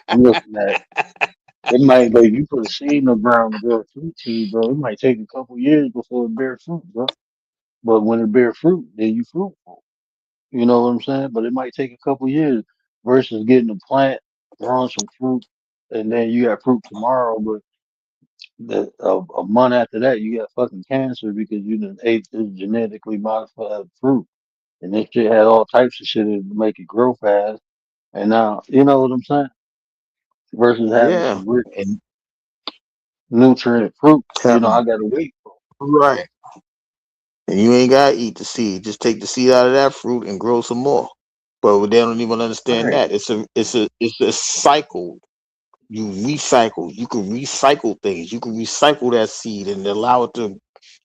I'm looking at it might like you put a seed in the ground to grow a fruit tree, bro. It might take a couple years before it bear fruit, bro. But when it bear fruit, then you fruitful. You know what I'm saying? But it might take a couple years versus getting a plant, growing some fruit, and then you got fruit tomorrow. But a month after that, you got fucking cancer because you done ate this genetically modified fruit, and this shit had all types of shit in it to make it grow fast. And now, you know what I'm saying? Versus having Yeah. some rich And nutrient fruit, having I gotta wait. right. And you ain't gotta eat the seed. Just take the seed out of that fruit and grow some more. But they don't even understand Right. that. It's a cycle. You recycle. You can recycle things. You can recycle that seed and allow it to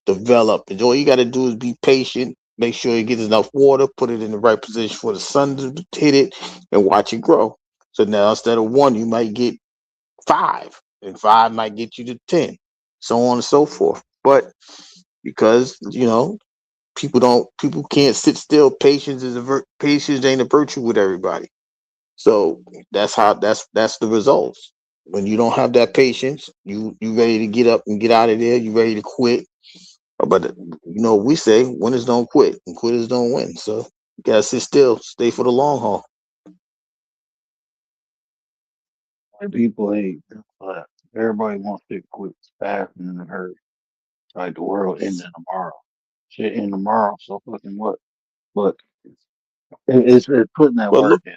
develop. And all you gotta do is be patient, make sure it gets enough water, put it in the right position for the sun to hit it, and watch it grow. So now instead of one, you might get five, and five might get you to 10, so on and so forth. But because people can't sit still. Patience ain't a virtue with everybody. So that's the results. When you don't have that patience, you ready to get up and get out of there. You ready to quit. But we say winners don't quit and quitters don't win. So you gotta sit still, stay for the long haul. And people ain't everybody wants to quit fast and in a hurry. Like the world ending tomorrow. Shit end tomorrow, so fucking what? But it's putting that But look, work in.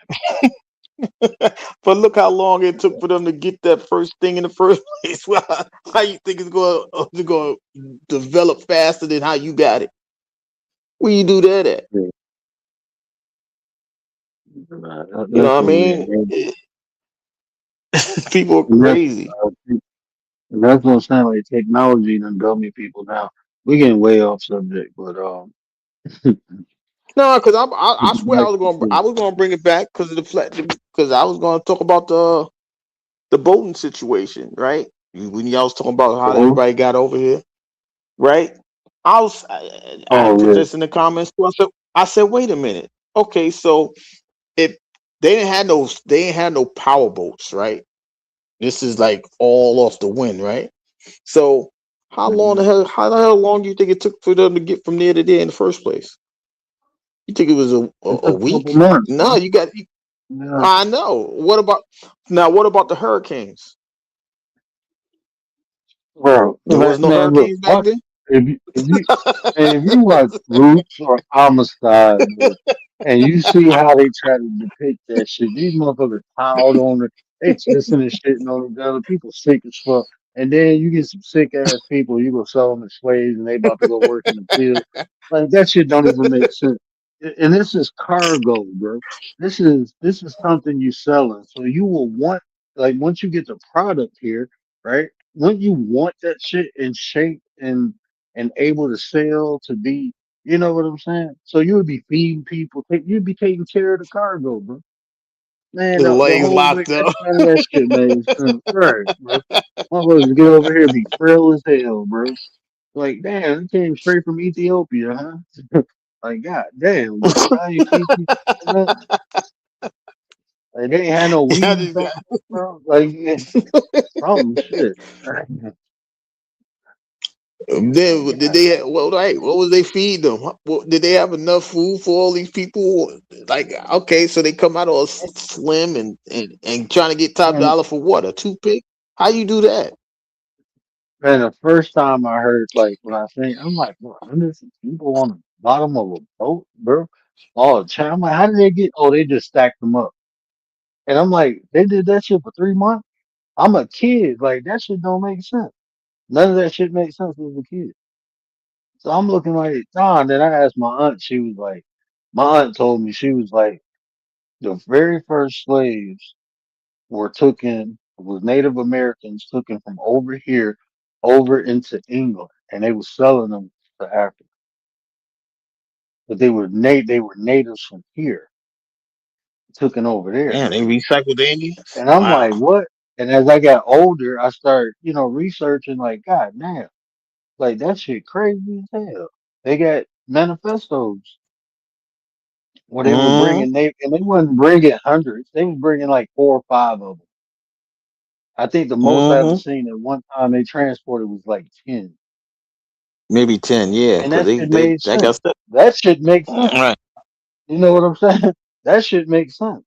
but look how long it took for them to get that first thing in the first place. Well, how you think it's going to develop faster than how you got it? Where you do that at? Yeah, You that's know what I what we mean? in. People are And that's, crazy. and that's what I'm saying. Like technology done dummy people down. We getting way off subject, but No, because I swear back I to was going to bring it back because of because I was going to talk about the Bolton situation, right? When y'all was talking about how oh everybody got over here, right? I oh put yeah. this in the comments too. I said, wait a minute. Okay, so if they didn't have no power boats, right? This is like all off the wind, right? So Mhm. how the hell long do you think it took for them to get from there to there in the first place? You think it was It a took a couple week? months, No, bro. you got. Yeah, I know. What about the hurricanes? bro. There was no Man, look, hurricanes back watch then. if you watch Roots or Homicide, bro, and you see how they try to depict that shit, these motherfuckers piled on it, they pissing and shitting on each other, people sick as fuck, and then you get some sick ass people, you go sell them as slaves, and they about to go work in the field. Like that shit don't even make sense. And this is cargo, bro. This is something you selling, so you will want like once you get the product here, right? When you want that shit in shape and able to sell to be, you know what I'm saying? So you would be feeding people, you'd be taking care of the cargo, bro. Man, The the lanes whole locked big up. none of that shit made sense. Right, bro. Motherfuckers get over here be frail as hell, bro. Like, damn, it came straight from Ethiopia, huh? Like, god damn, bro. How you feed people that? Like, they ain't had no Yeah, weed back then, bro. Like, yeah, some shit. Like, then did god they? Well, right. What was they feed them? Did they have enough food for all these people? Like, okay, so they come out all slim and trying to get top damn. dollar for what? A toothpick? How you do that? Man, the first time I heard, like, when I think, I'm like, what, hundreds of people on the bottom of a boat, bro? Oh, I'm like, how did they get? Oh, they just stacked them up. And I'm like, they did that shit for 3 months? I'm a kid. Like, that shit don't make sense. None of that shit makes sense as a kid. So I'm looking like, nah. And then I asked my aunt, she was like, my aunt told me, she was like, the very first slaves were taken, was Native Americans taken from over here over into England, and they were selling them to Africa. But they were natives from here, taken over there. Man, they recycled the Indians. And I'm like, Wow. what? And as I got older, I started, researching like, God damn, like that shit crazy as hell. They got manifestos where they were Mm-hmm. bringing and they wasn't bringing hundreds. They was bringing like 4 or 5 of them. I think the most I ever Mm-hmm. seen at one time they transported was like 10. Maybe 10. Yeah, And because that they shit they made like I sense. said. That shit makes sense. Right. You know what I'm saying? That shit makes sense.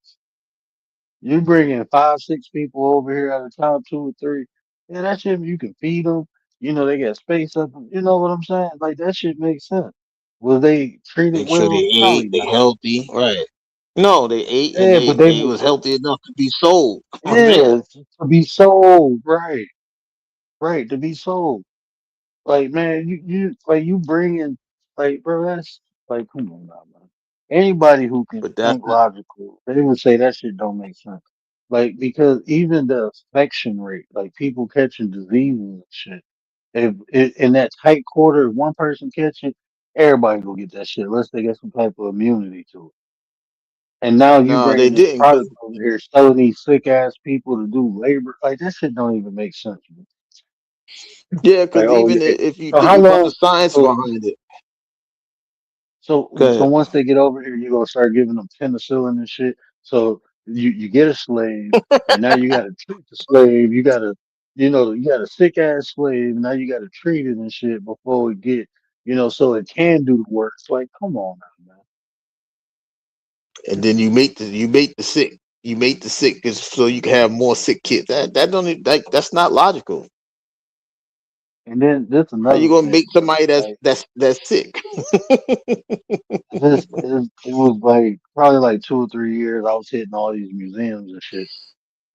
You bring in 5, 6 people over here at a time, 2 or 3. Yeah, that shit, you can feed them. They got space up. You know what I'm saying? Like, that shit makes sense. Was they treated Make sure they well? ate, Probably they not. healthy. Right. No, they ate and Yeah, but they was healthy enough to be sold. Yeah. yeah, to be sold. Right. Right. To be sold. Like, man, like, you bring in, like, bro, that's, like, come on now, man. Anybody who can But that's think not. logical, they would say that shit don't make sense. Like, because even the infection rate, like people catching diseases and shit, if in that tight quarter, if one person catch it, everybody will get that shit unless they get some type of immunity to it. And now you No, they bringing this didn't. product over here, selling these sick ass people to do labor, like that shit don't even make sense. Man. Yeah, Like, because oh even yeah. if you So think how about the long? science So behind it, So go ahead. once they get over here, you're gonna start giving them penicillin and shit. So you get a slave, and now you gotta treat the slave. You got a sick ass slave. Now you gotta treat it and shit before it get, so it can do the work. It's like, come on now, man. And then you make the sick. You make the sick 'cause so you can have more sick kids. That don't even- like that's not logical. And then this How you another gonna make thing, bro. somebody that's Like that's that's sick? it was like probably like 2 or 3 years. I was hitting all these museums and shit,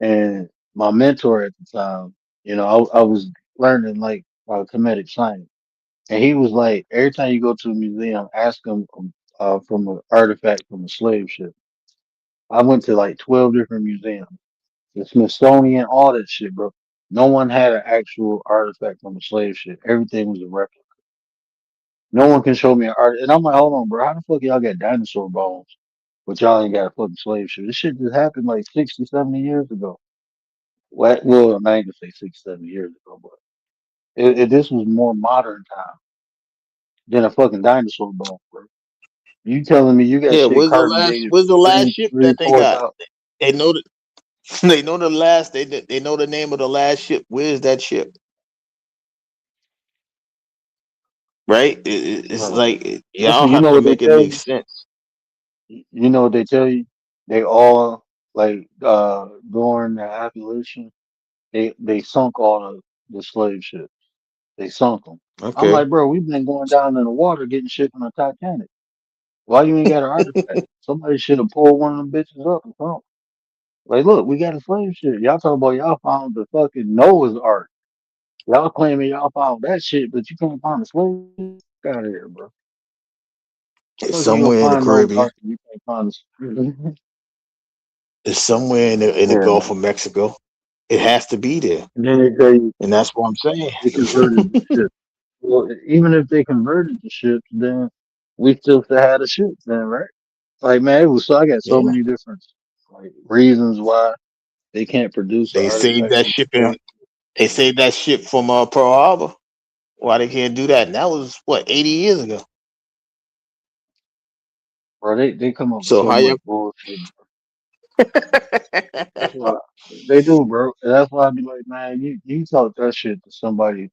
and my mentor at the time, I was learning like comedic science. And he was like, every time you go to a museum, ask them from an artifact from a slave ship. I went to like 12 different museums, the Smithsonian, all that shit, bro. No one had an actual artifact from a slave ship. Everything was a replica. No one can show me an art. And I'm like, hold on, bro. How the fuck y'all got dinosaur bones, but y'all ain't got a fucking slave ship? This shit just happened like 60, 70 years ago. Well, I'm not even gonna say 60, 70 years ago, but this was more modern time than a fucking dinosaur bone, bro. You telling me you got Yeah, shit carbon dated where's the last ship three, that they four got? thousand? They know the they know the last they know the name of the last ship. Where's that ship? Right? It's Bro. like y'all Listen, you have know to what they make it tell make you? sense. You know what they tell you? They all like during the abolition, they sunk all the slave ships. They sunk them. I'm Okay. like, bro, we've been going down in the water getting shit from the Titanic. Why you ain't got an artifact? Somebody should have pulled one of them bitches up or something. Like, look, we got a slave ship. Y'all talking about y'all found the fucking Noah's Ark. Y'all claiming y'all found that shit, but you can't find the slave ship? Get out of here, bro. It's Fuck, you gonna somewhere in the find Noah's Caribbean. Ark and you can't find the It's somewhere in the Yeah, Gulf man. of Mexico. It has to be there. And then they tell you And that's what I'm saying. they converted the ship. Well, even if they converted the ships, then we still had the ships then, right? Like, man, it was so I got so Yeah. many different like reasons why they can't produce an They saved artifact that from ship the in they saved that ship from Pearl Harbor. Why they can't do that? And that was what 80 years ago. Bro, they come up with So so how much you? bullshit. That's why they do, bro. And that's why I be like, man, you talk that shit to somebody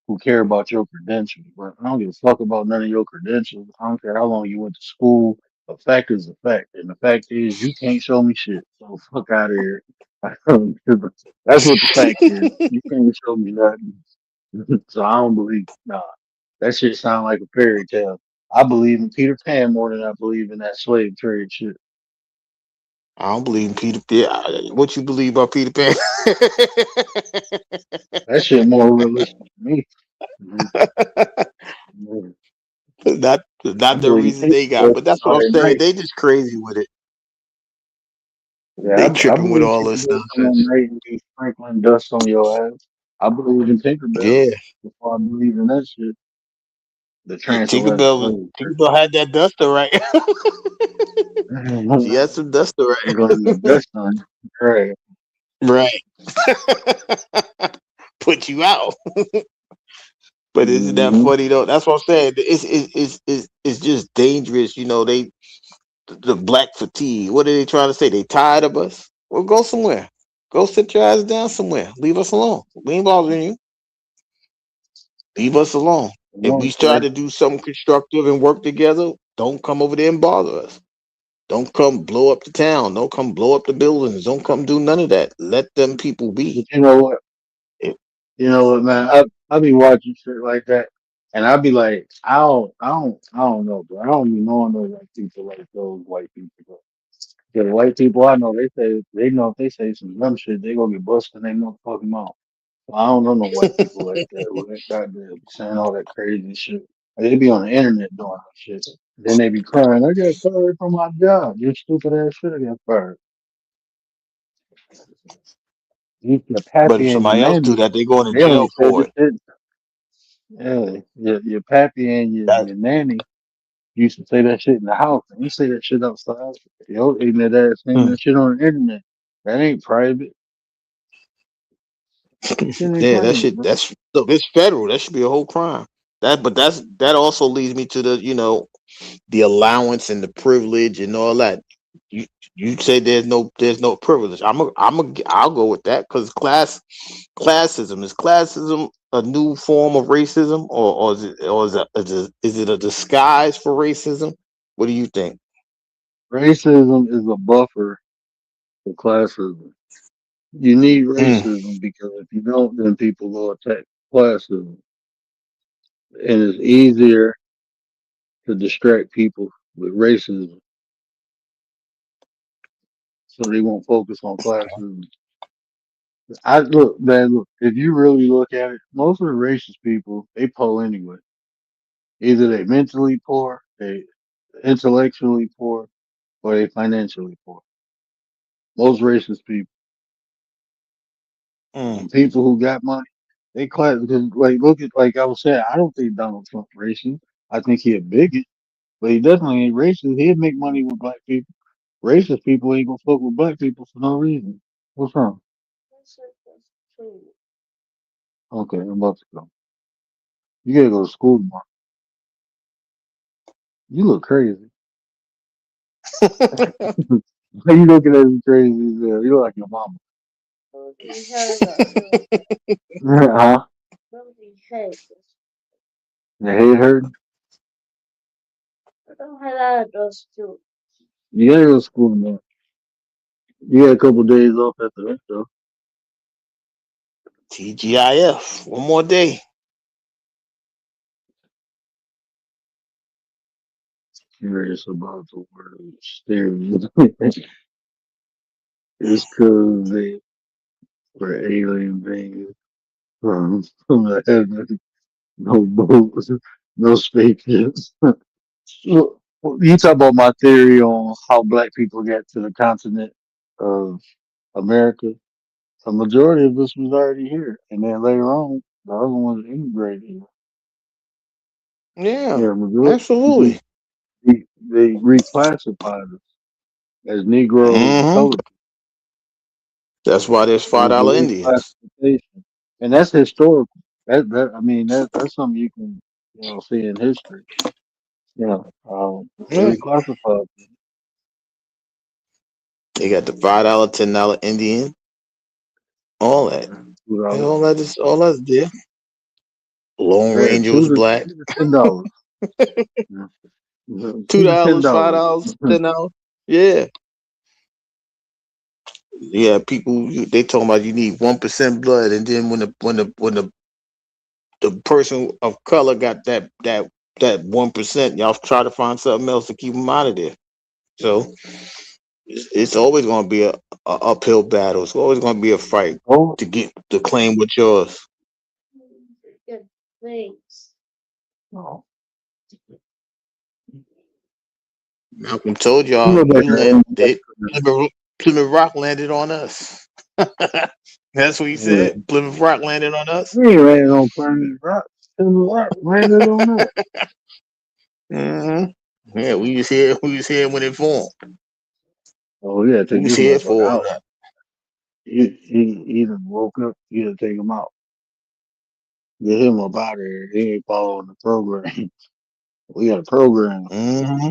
who care about your credentials, bro. I don't give a fuck about none of your credentials. I don't care how long you went to school. A fact is a fact, and the fact is you can't show me shit. So fuck out of here. That's what the fact is. You can't show me nothing. So I don't believe. Nah, that shit sound like a fairy tale. I believe in Peter Pan more than I believe in that slave trade shit. I don't believe in Peter Pan. What you believe about Peter Pan? That shit more realistic to me. Mhm. Yeah. not I the believe reason they got, Tinkerbell but that's saw what I'm that saying. night. They just crazy with it. Yeah, They I tripping with believe all this Tinkerbell come on nonsense. night and be sprinkling dust on your ass. I believe in Tinkerbell Yeah, before I believe in that shit. The yeah. transatlantic slave Tinkerbell had that duster right. She trade. had some duster I'm going to right. dust on you. Right. Right. Put you out. But isn't that Mm-hmm. funny though? That's what I'm saying. It's just dangerous. The black fatigue. What are they trying to say? They tired of us? Well, go somewhere. Go sit your ass down somewhere. Leave us alone. We ain't bothering you. Leave us alone. If No, we try to do something constructive and work together, don't come over there and bother us. Don't come blow up the town. Don't come blow up the buildings. Don't come do none of that. Let them people be. but you know what? It- You know what, man? I be watching shit like that, and I be like, I don't know, bro. I don't be knowing those white people like those white people, bro. The white people I know, they know if they say some dumb shit, they gonna get busted. They motherfucking mouth. So I don't know no white people like that. Who that goddamn saying all that crazy shit. Like, they be on the internet doing that shit. Then they be crying. I got fired from my job. You stupid ass shit. I got fired. Your But if pappy and your somebody else do mammy, that, they going to they only jail said for this it. shit. Yeah, your pappy and That your nanny used to say that shit in the house. And you say that shit outside. Yo, ignorant ass saying mm, that shit on the internet. That ain't private. That shit ain't yeah, that private, shit. bro. That's look. It's federal. That should be a whole crime. That also leads me to the allowance and the privilege and all that. You you say there's no privilege. I'll go with that because classism a new form of racism or is it a disguise for racism? What do you think? Racism is a buffer for classism. You need Mm, racism because if you don't, then people will attack classism. And it's easier to distract people with racism so they won't focus on classism. I look, man, look, if you really look at it, most of the racist people, they pull anyway. Either they mentally poor, they intellectually poor, or they financially poor. Most racist people. mm. And people who got money, they class because like look at like I was saying, I don't think Donald Trump racist. I think he a bigot, but he definitely ain't racist. He'd make money with black people. Racist people ain't gonna fuck with black people for no reason. What's wrong? Okay, I'm about to go. You gotta go to school tomorrow. You look crazy. Why you looking at me crazy as hell? You look like your mama. Huh? The head hurting? You gotta go to school tomorrow. You got a couple days off after that though. TGIF. One more day. Curious about the word stereo. It's cause they were alien beings from the heaven. No boats, no spaceships. Look, you talk about my theory on how black people got to the continent of America. A majority of us was already here, and then later on, the other ones immigrated. Yeah, Yeah, majority. absolutely. They reclassified us as Negroes and Hmm. colored. That's why there's It five was a dollar Indians. reclassification, and that's historical. I mean that's something you can see in history. They Yeah. reclassified. They got the $5, $10 Indian, all that. And $2. all that's there. Lone Yeah, Ranger was black. two to $10. Yeah. Two $10. dollars, $5, $10. Yeah. Yeah, people they talking about you need 1% blood, and then when the person of color got that 1%, y'all try to find something else to keep them out of there. So it's always going to be a uphill battle. It's always going to be a fight Oh, to claim what's yours. no. Malcolm told You y'all know that Plymouth Rock landed on us. That's what he yeah. said. Plymouth Rock landed on us. We ain't landed on Planet Rock. Planet Rock landed on that. hmm Yeah, we was here. We was here when it formed. Oh yeah, We take was this here motherfucker for out. that. He done woke up. You gotta take him out. Get him up out of here. He ain't following the program. We got a program. hmm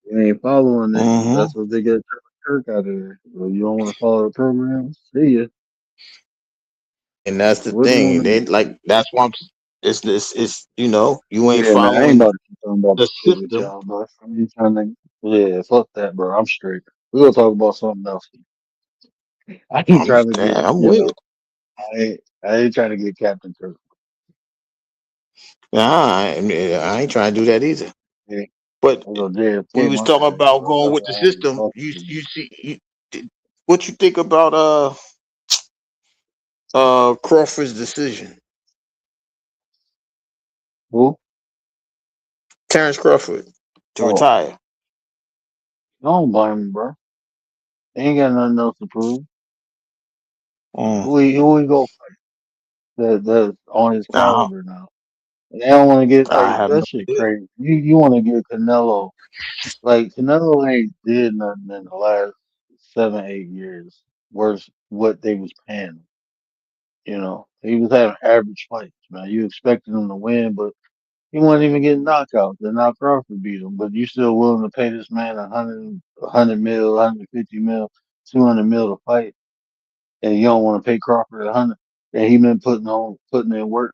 He ain't following it. hmm That's what they get Kirk out of there. So you don't want to follow the program? See ya. And that's the What's thing. going And they on? like that's why it's this. It's you ain't Yeah, man. I ain't following about to keep talking about the this shit with system. y'all, bro. I'm just trying to. Yeah, fuck that, bro. I'm straight. We gonna talk about something else. I ain't trying to get, I'm with it. I ain't trying to get Captain Kirk. Nah, I ain't trying to do that either. Yeah, But I go we JFK was my talking shit, about bro. going That's with the why I ain't system. talking to You see what you think about Crawford's decision, who? Terrence Crawford to Oh, retire. don't blame him, bro. They ain't got nothing else to prove. Mm. Who we go that's on his Nah, caliber now? And they don't want to get I like have no that shit idea. crazy. You want to get Canelo. Like Canelo ain't did nothing in the last 7, 8 years. Worse what they was paying him. He was having average fights, man. You expected him to win, but he wasn't even getting knockouts. Then now Crawford beat him, but you still willing to pay this man a hundred mil, 150 mil, 200 mil to fight, and you don't want to pay Crawford 100. And he been putting in work.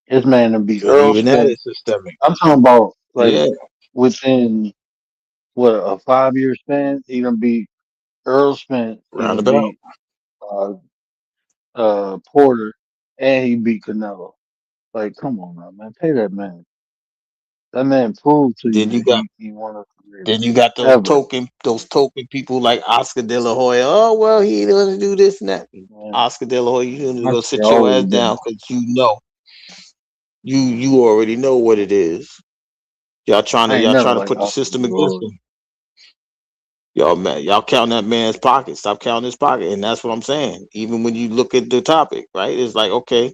His man to beat But Earl even that is Spence. systemic. I'm talking about like Yeah, within what a 5 year span, he done beat Earl Spence, he done roundabout. beat uh Porter, and he beat Canelo. Like, come on now, man. Pay that man. That man proved to you Then you that got he won a career. then you got Ever. those token people like Oscar De La Hoya. Oh well, he doesn't do this and that. Man, Oscar De La Hoya, you need to my go shit sit your always ass been down because you already know what it is. I ain't Y'all never trying to like put the Oscar system De La against Hoya. him. Y'all counting that man's pocket. Stop counting his pocket, and that's what I'm saying. Even when you look at the topic, right? It's like okay,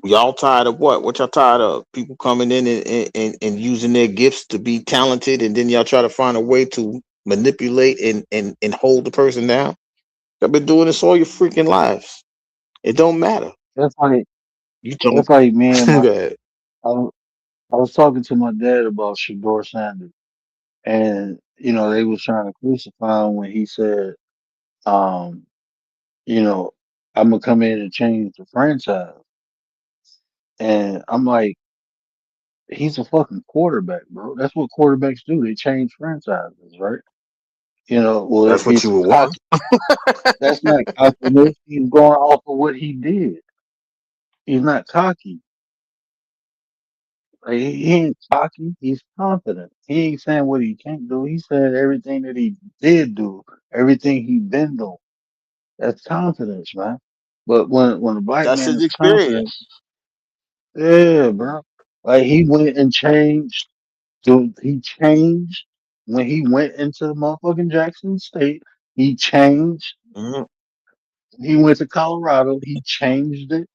y'all tired of what? What y'all tired of? People coming in and using their gifts to be talented, and then y'all try to find a way to manipulate and hold the person down. I've been doing this all your freaking lives. It don't matter. That's like You don't. that's like me and my Go ahead. I, w- I was talking to my dad about Shador Sanders, and they was trying to crucify him when he said, um, you know, I'm gonna come in and change the franchise. And I'm like, he's a fucking quarterback, bro. That's what quarterbacks do. They change franchises, right? Well, That's what he's you would want. cocky. That's not cockiness. He's going off of what he did. He's not cocky. Like, he ain't cocky. He's confident. He ain't saying what he can't do. He said everything that he did do, everything he been doing. That's confidence, man. But when a black That's man his is confident, experience. yeah, bro. Like he went and changed. Dude, he changed when he went into the motherfucking Jackson State. He changed. Mhm. He went to Colorado. He changed it,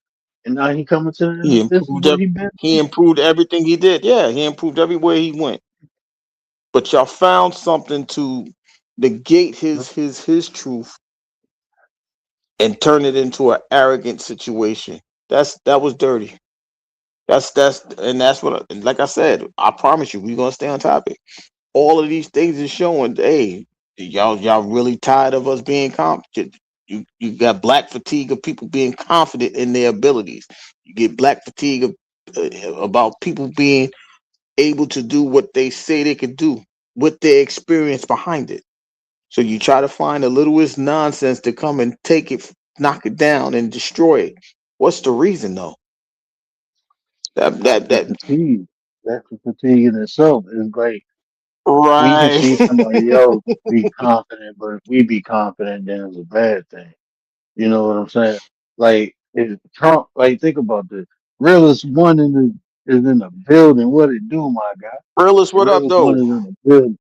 and now he coming to He this is improved. what he been He doing. improved everything he did. Yeah, he improved everywhere he went. But y'all found something to negate his truth and turn it into an arrogant situation. That was dirty. That's what like I said, I promise you we're gonna stay on topic. All of these things is showing, hey, y'all really tired of us being confident. You got black fatigue of people being confident in their abilities. You get black fatigue of, about people being able to do what they say they could do with their experience behind it. So you try to find the littlest nonsense to come and take it, knock it down, and destroy it. What's the reason though? That's the That fatigue. That's the fatigue in itself. It's like we can right. see somebody else be confident, but if we be confident, then it's a bad thing. You know what I'm saying? Like if Trump, like think about this. Realist one in the is in the building. What it do, my guy? Realist, what up Realist one though? is in the building.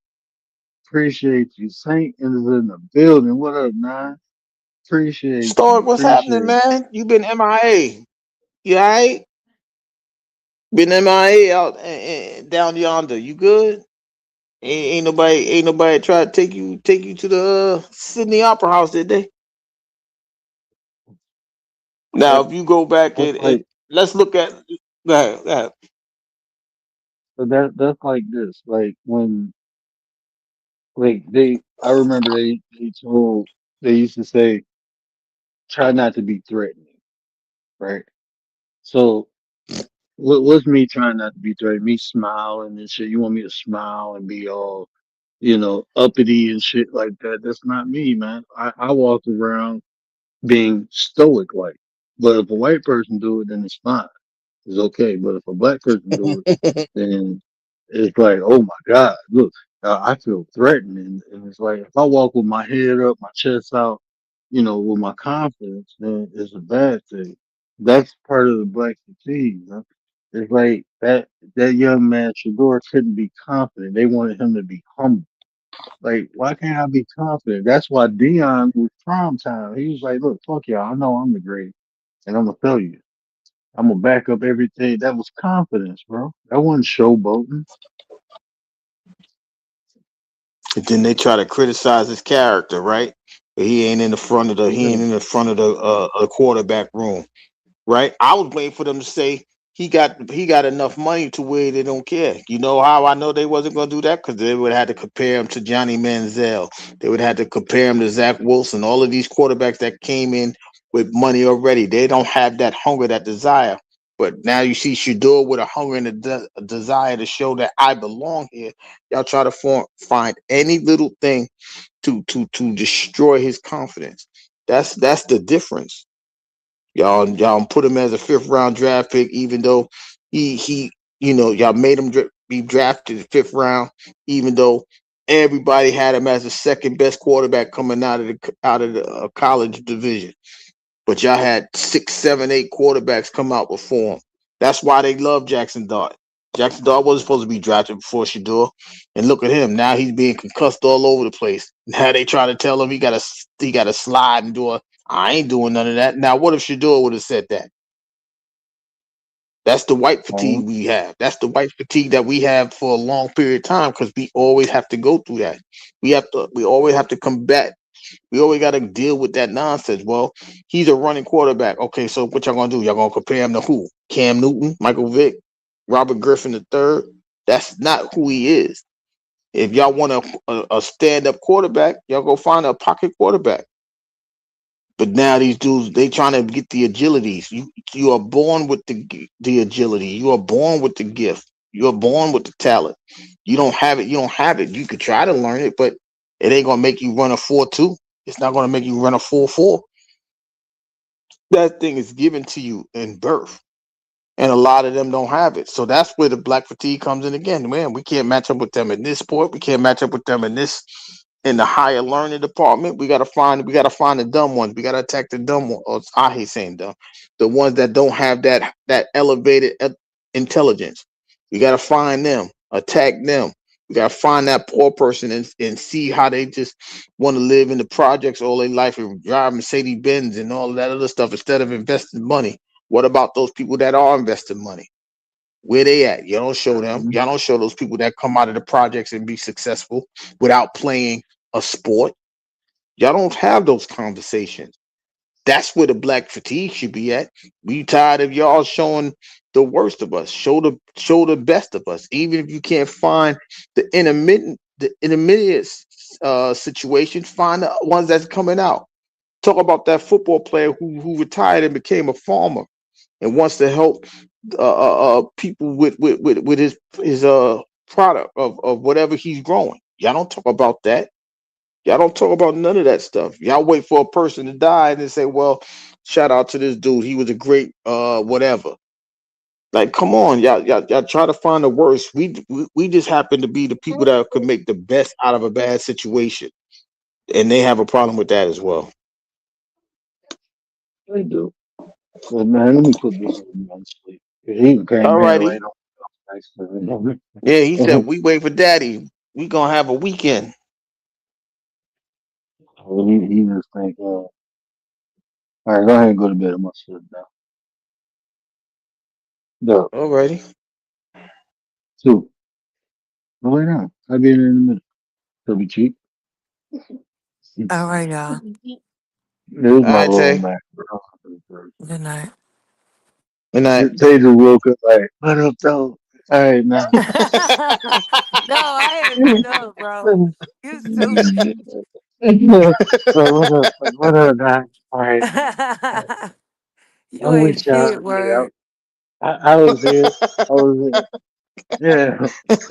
Appreciate you. Saint is in the building. What up, nine? Appreciate Stoic, you. what's happening, Appreciate man? You been MIA. You alright? Been MIA out down yonder. You good? Ain't nobody try to take you to the Sydney Opera House, did they? Now, that. if you go back That's and like, let's look at that. but that's like this. Like when, like I remember they used to say, try not to be threatening, right? So what's me trying not to be threatening? Me smiling and shit. You want me to smile and be all, uppity and shit like that? That's not me, man. I walk around being stoic like. But if a white person do it, then it's fine. It's okay. But if a black person do it, then it's like, oh my God, look, I feel threatened. And it's like, if I walk with my head up, my chest out, with my confidence, then it's a bad thing. That's part of the black fatigue. Man. It's like that young man, Shador, couldn't be confident. They wanted him to be humble. Like, why can't I be confident? That's why Dion was prime time. He was like, look, fuck y'all. I know I'm the greatest. And I'm going to tell you. I'm gonna back up everything. That was confidence, bro. That wasn't showboating. And then they try to criticize his character, right? But he ain't Yeah. in the front of the quarterback room. Right? I was waiting for them to say he got enough money to where they don't care. You know how I know they wasn't going to do that? Because they would have to compare him to Johnny Manziel. They would have to compare him to Zach Wilson. All of these quarterbacks that came in with money already, they don't have that hunger, that desire. But now you see Shador with a hunger and a desire to show that I belong here. Y'all try to find any little thing to destroy his confidence. That's the difference. Y'all put him as a fifth round draft pick, even though he y'all made him be drafted fifth round, even though everybody had him as the second best quarterback coming out of the college division. But y'all had 6, 7, 8 quarterbacks come out before him. That's why they love Jackson Dart. Jackson Dart wasn't supposed to be drafted before Shador, and look at him now. He's being concussed all over the place. Now they try to tell him he got to slide and do a. I ain't doing none of that. Now, what if Shador would have said that? That's the white fatigue Um, we have. That's the white fatigue that we have for a long period of time because we always have to go through that. We always have to combat. We always got to deal with that nonsense. Well, he's a running quarterback. Okay, so what y'all gonna do? Y'all gonna compare him to who? Cam Newton, Michael Vick, Robert Griffin III? That's not who he is. If y'all want a stand up quarterback, y'all go find a pocket quarterback. But now these dudes, they trying to get the agilities. You are born with the agility. You are born with the gift. You are born with the talent. You don't have it. You don't have it. You could try to learn it, but it ain't gonna make you run a 4.2. It's not gonna make you run a 4.4. That thing is given to you in birth. And a lot of them don't have it. So that's where the black fatigue comes in again. Man, we can't match up with them in this sport. We can't match up with them in the higher learning department. We gotta find the dumb ones. We gotta attack the dumb ones. Or I hate saying dumb, the ones that don't have that elevated intelligence. We gotta find them, attack them. We gotta find that poor person and see how they just want to live in the projects all their life and drive Mercedes Benz and all of that other stuff instead of investing money. What about those people that are investing money? Where they at? You don't show them. mhm. Y'all don't show those people that come out of the projects and be successful without playing a sport. Y'all don't have those conversations. That's where the black fatigue should be at. We tired of y'all showing the worst of us. Show the best of us. Even if you can't find the intermediate situation, find the ones that's coming out. Talk about that football player who retired and became a farmer and wants to help people with his product of whatever he's growing. Y'all don't talk about that. Y'all don't talk about none of that stuff. Y'all wait for a person to die and then say, "Well, shout out to this dude. He was a great whatever." Like, come on, y'all try to find the worst. We just happen to be the people that could make the best out of a bad situation, and they have a problem with that as well. They do. But man, let me put this on you on sleep. 'Cause he came in Alrighty, right on nice to yeah. He said me. we wait for daddy. We gonna have a weekend. He just think, all right, go ahead and go to bed. I'm gonna sit down. Go. Alrighty. Two. Go lay down. I'll be in there in a minute. It'll be cheap. All right, y'all. There's All my right, little Tay. Mac. Good night. Good night. They just woke up like, what up, though? All right, now. No, I ain't what up, bro. You stupid. So what up? Like, what up, guy? All right, man. You I'm ain't with y'all. shit, Yeah, word. I was here. I was here. Yeah,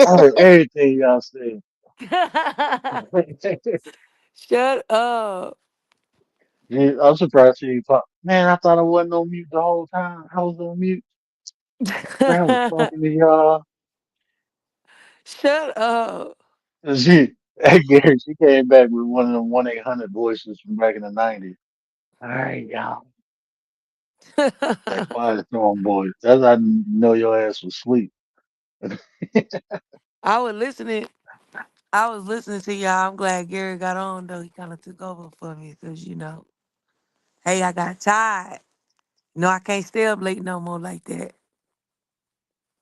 I heard everything y'all said. Shut up. Yeah, I'm surprised you pop. Man, I thought I wasn't on mute the whole time. I was on mute. Man, I was talking to y'all. Shut up. And she, that Gary, she came back with one of them 1-800 voices from back in the 90s. All right, y'all. That quiet storm voice. That's how I know your ass was asleep. I was listening. I was listening to y'all. I'm glad Gary got on though. He kind of took over for me because hey, I got tired. I can't stay up late no more like that.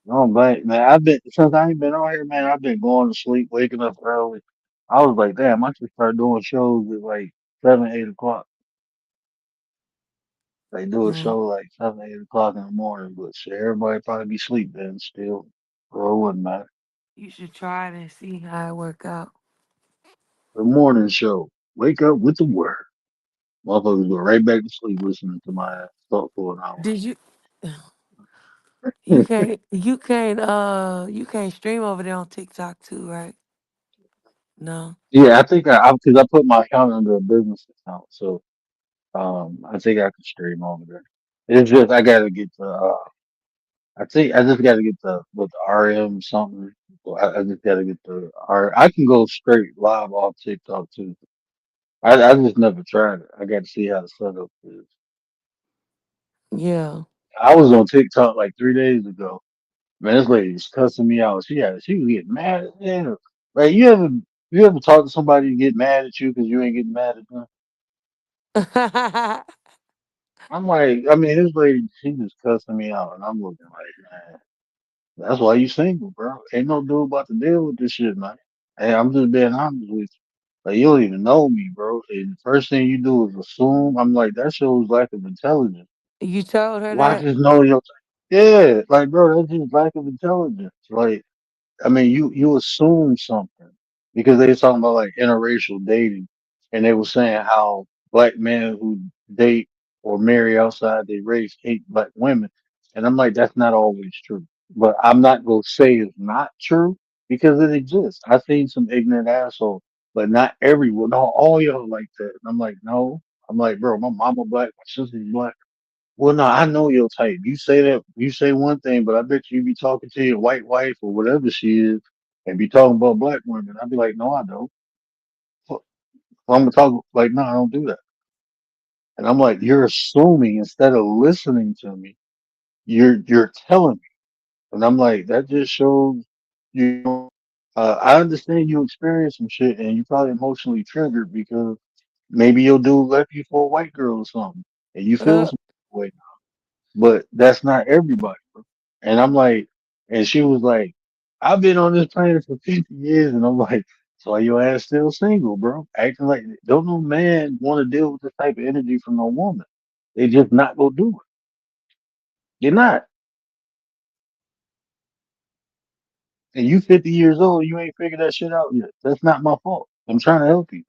No, but man, I've been since I ain't been on here, man. I've been going to sleep, waking up early. I was like, damn, I should start doing shows at like 7, 8 o'clock. They do a Mm, show like 7, 8 o'clock in the morning, but shit, everybody probably be asleep then still. Bro, it wouldn't matter. you should try it and see how it work out. The morning show, wake up with the word. Motherfuckers go right back to sleep listening to my ass talk for an hour. Did you? You can't stream over there on TikTok too, right? No. Yeah, I think because I put my account under a business account, so I think I can stream over there. It's just I gotta get the I think I just gotta get the with the RM something. Well, I just gotta get the R. I can go straight live off TikTok too. I just never tried it. I got to see how the setup is. Yeah. I was on TikTok like 3 days ago. Man, this lady was cussing me out. She was getting mad at me. Like you ever talk to somebody and get mad at you because you ain't getting mad at them? I'm like, I mean, this lady, she just cussing me out, and I'm looking like, man, that's why you single, bro. Ain't no dude about to deal with this shit, man. Hey, I'm just being honest with you. Like, you don't even know me, bro. And the first thing you do is assume. I'm like, that shows lack of intelligence. You told her Why that? just know your? Yeah, like, bro, that's just lack of intelligence. Like, I mean, you assume something because they was talking about like interracial dating, and they were saying how black men who date or marry outside their race hate black women, and I'm like, that's not always true. But I'm not gonna say it's not true because it exists. I've seen some ignorant asshole, but not everyone. No, all y'all like that. And I'm like, no. I'm like, bro, my mama black, my sister's black. Well, no, I know your type. You say that, you say one thing, but I bet you be talking to your white wife or whatever she is and be talking about black women. I'd be like, no, I don't. So I'm gonna talk like, no, I don't do that. And I'm like, you're assuming instead of listening to me, you're telling me. And I'm like, that just shows you. I understand you experienced some shit and you probably emotionally triggered because maybe your dude left you for a white girl or something, and you feel Uh, some way. But that's not everybody. And I'm like, and she was like, I've been on this planet for 50 years. And I'm like, so are your ass still single, bro? Acting like, don't no man want to deal with this type of energy from no woman. They just not gonna do it. You're not. And you 50 years old, you ain't figured that shit out yet. That's not my fault. I'm trying to help you.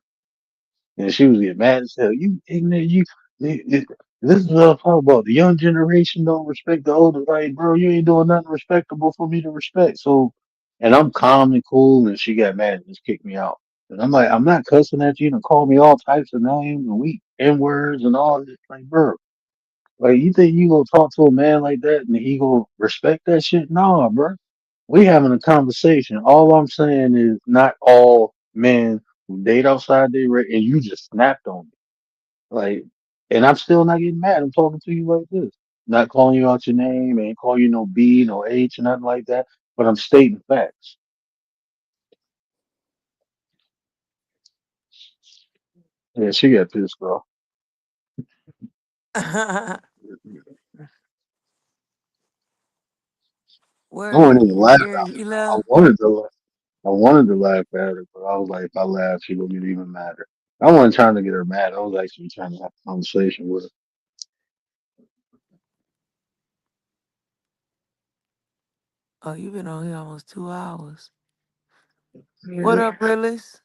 And she was getting mad as hell. You ignorant, this is what I'm talking about. The young generation don't respect the older. Like, bro, you ain't doing nothing respectable for me to respect. So, and I'm calm and cool, and she got mad and just kicked me out. And I'm like, I'm not cussing at you and call me all types of names and weak N words and all this. Like, bro, like, you think you gonna talk to a man like that and he gonna respect that shit? Nah, bro. We having a conversation. All I'm saying is not all men who date outside their race, and you just snapped on me. Like, and I'm still not getting mad. I'm talking to you like this. Not calling you out your name, ain't calling you no B, no H, nothing like that. But I'm stating facts. Yeah, she got pissed off. I Where wasn't even laughing. Gary he I left? wanted to laugh. I wanted to laugh at her, but I was like, if I laugh, she gonna get even madder. I wasn't trying to get her mad. I was actually trying to have a conversation with her. Oh, you been on here almost 2 hours. What Yeah. up, Willis?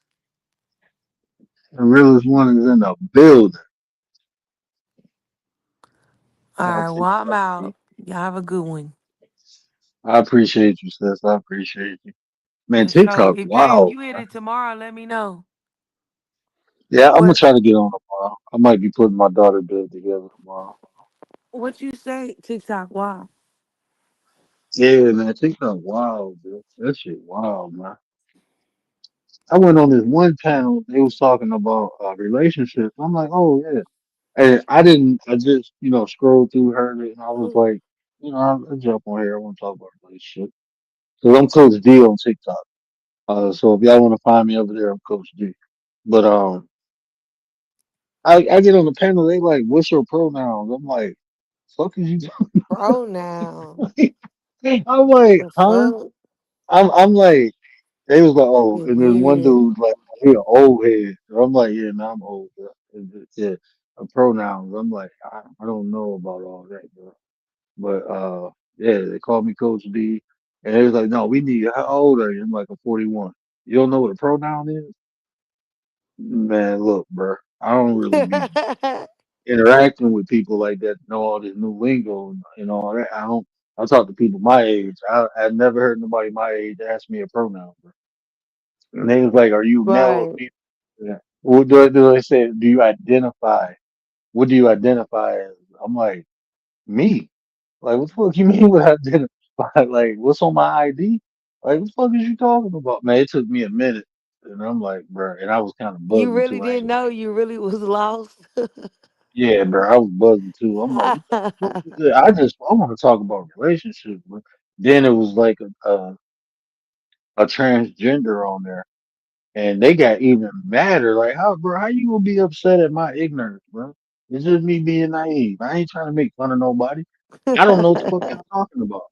The realest one is in the building. All Y'all right, well I'm TikTok. out. Y'all have a good one. I appreciate you, sis. I appreciate you. Man, For sure. TikTok, If wow. you hit it tomorrow, let me know. Yeah, I'm gonna What try to get on tomorrow. I might be putting my daughter bed together tomorrow. what you say? TikTok, wow. Yeah, man, TikTok, wow, dude. That shit, wow, man. I went on this one panel. They was talking about relationships. I'm like, oh yeah, and I didn't. I just scrolled through her, and I was like, I'll jump on here. I want to talk about relationships. Cause I'm Coach D on TikTok. So if y'all want to find me over there, I'm Coach D. But I get on the panel. They like, what's your pronouns? I'm like, fuck is you Pronoun. talking? I'm like, The huh? fuck? I'm like, they was like, oh, Get and then one weird. dude was like, he an old head. So I'm like, yeah, man, I'm old. Bro. Yeah, pronouns. I'm like, I don't know about all that, bro. But yeah, they called me Coach D, and they was like, no, we need. How old are you? I'm like, I'm 41. You don't know what a pronoun is? Man, look, bro, I don't really be interacting with people like that, know all this new lingo and all that. I talk to people my age. I've never heard nobody my age ask me a pronoun, bro. And they was like, "Are you male or Right. female?" Yeah. What do they say? Do you identify? What do you identify as? I'm like, me. Like, what the fuck you mean with identify? Like, what's on my ID? Like, what the fuck is you talking about, man? It took me a minute, and I'm like, bro, and I was kind of You buzzing really too. I ain't didn't gonna. know you really was lost. Yeah, bro, I was buzzing too. I'm like, I want to talk about relationships, but then it was like a transgender on there, and they got even madder. Like, how you gonna be upset at my ignorance, bro? It's just me being naive. I ain't trying to make fun of nobody. I don't know what the fuck y'all talking about.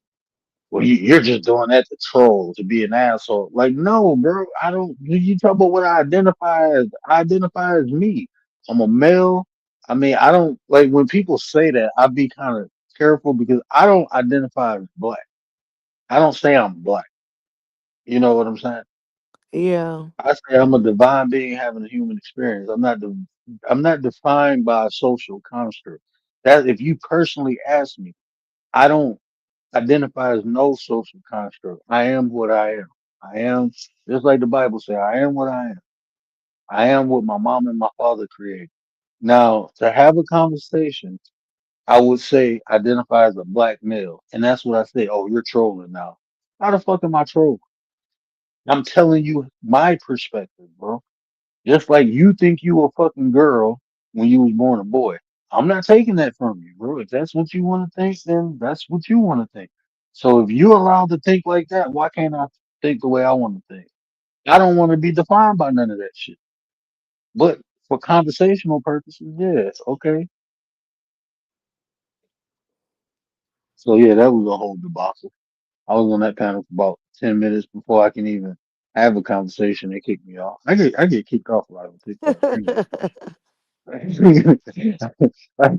Well, you're just doing that to troll, to be an asshole. Like, no, bro, I don't. You talk about what I identify as. I identify as me. I'm a male. I mean, I don't like when people say that. I be kind of careful because I don't identify as black. I don't say I'm black. You know what I'm saying? Yeah. I say I'm a divine being having a human experience. I'm not defined by a social construct. That if you personally ask me, I don't identify as no social construct. I am what I am. I am just like the Bible says, I am what I am. I am what my mom and my father created. Now, to have a conversation, I would say identify as a black male. And that's what I say. Oh, you're trolling now. How the fuck am I trolling? I'm telling you my perspective, bro. Just like you think you a fucking girl when you was born a boy. I'm not taking that from you, bro. If that's what you want to think, then that's what you want to think. So if you're allowed to think like that, why can't I think the way I want to think? I don't want to be defined by none of that shit. But for conversational purposes, yeah, okay. So yeah, that was a whole debacle. I was on that panel for about 10 minutes before I can even have a conversation. They kicked me off. I get kicked off a lot on TikTok. I ain't gonna lie.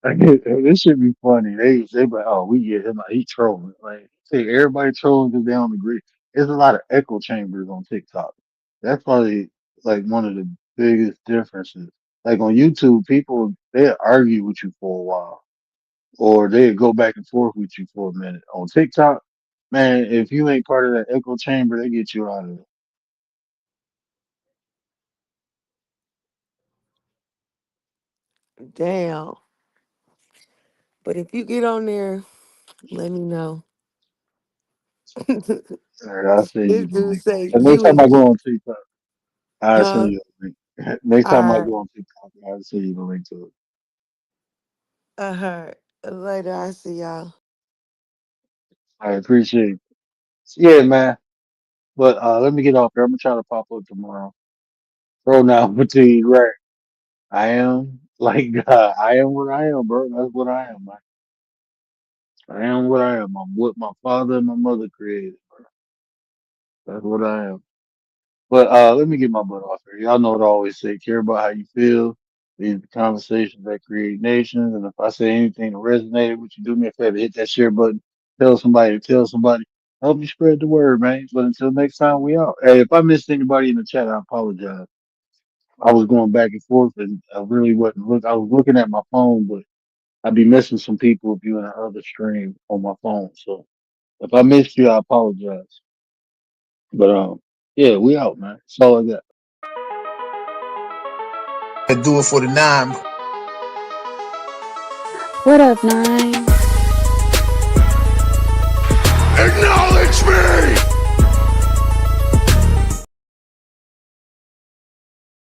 This should be funny. They be like, oh, we get him. He trolling. Like, see, everybody trolling because they don't agree. There's a lot of echo chambers on TikTok. That's probably like one of the biggest differences. Like on YouTube, people they argue with you for a while, or they go back and forth with you for a minute. On TikTok, man, if you ain't part of that echo chamber, they get you out of it. Damn. But if you get on there, let me know. All right, I'll send you This the dude link. say And next you time I and go Keith, on TikTok, I'll send huh? you the link. Next time I Alright. go on TikTok, I'll send you the link to it. Uh-huh. Later, I see y'all. I appreciate it. Yeah, man. But let me get off here. I'm gonna try to pop up tomorrow. Pronoun fatigue, right? I am like God. I am what I am, bro. That's what I am, man. I am what I am. I'm what my father and my mother created, bro. That's what I am. But let me get my butt off here. Y'all know what I always say. Care about how you feel. These are the conversations that create nations. And if I say anything that resonated with you, do me a favor, hit that share button. Tell somebody, tell somebody. Help me spread the word, man. But until next time, we out. Hey, if I missed anybody in the chat, I apologize. I was going back and forth and I really wasn't look. I was looking at my phone, but I'd be missing some people if you're in another stream on my phone. So if I missed you, I apologize. But yeah, we out, man. That's all I got. And do it for the nine. What up, Nine?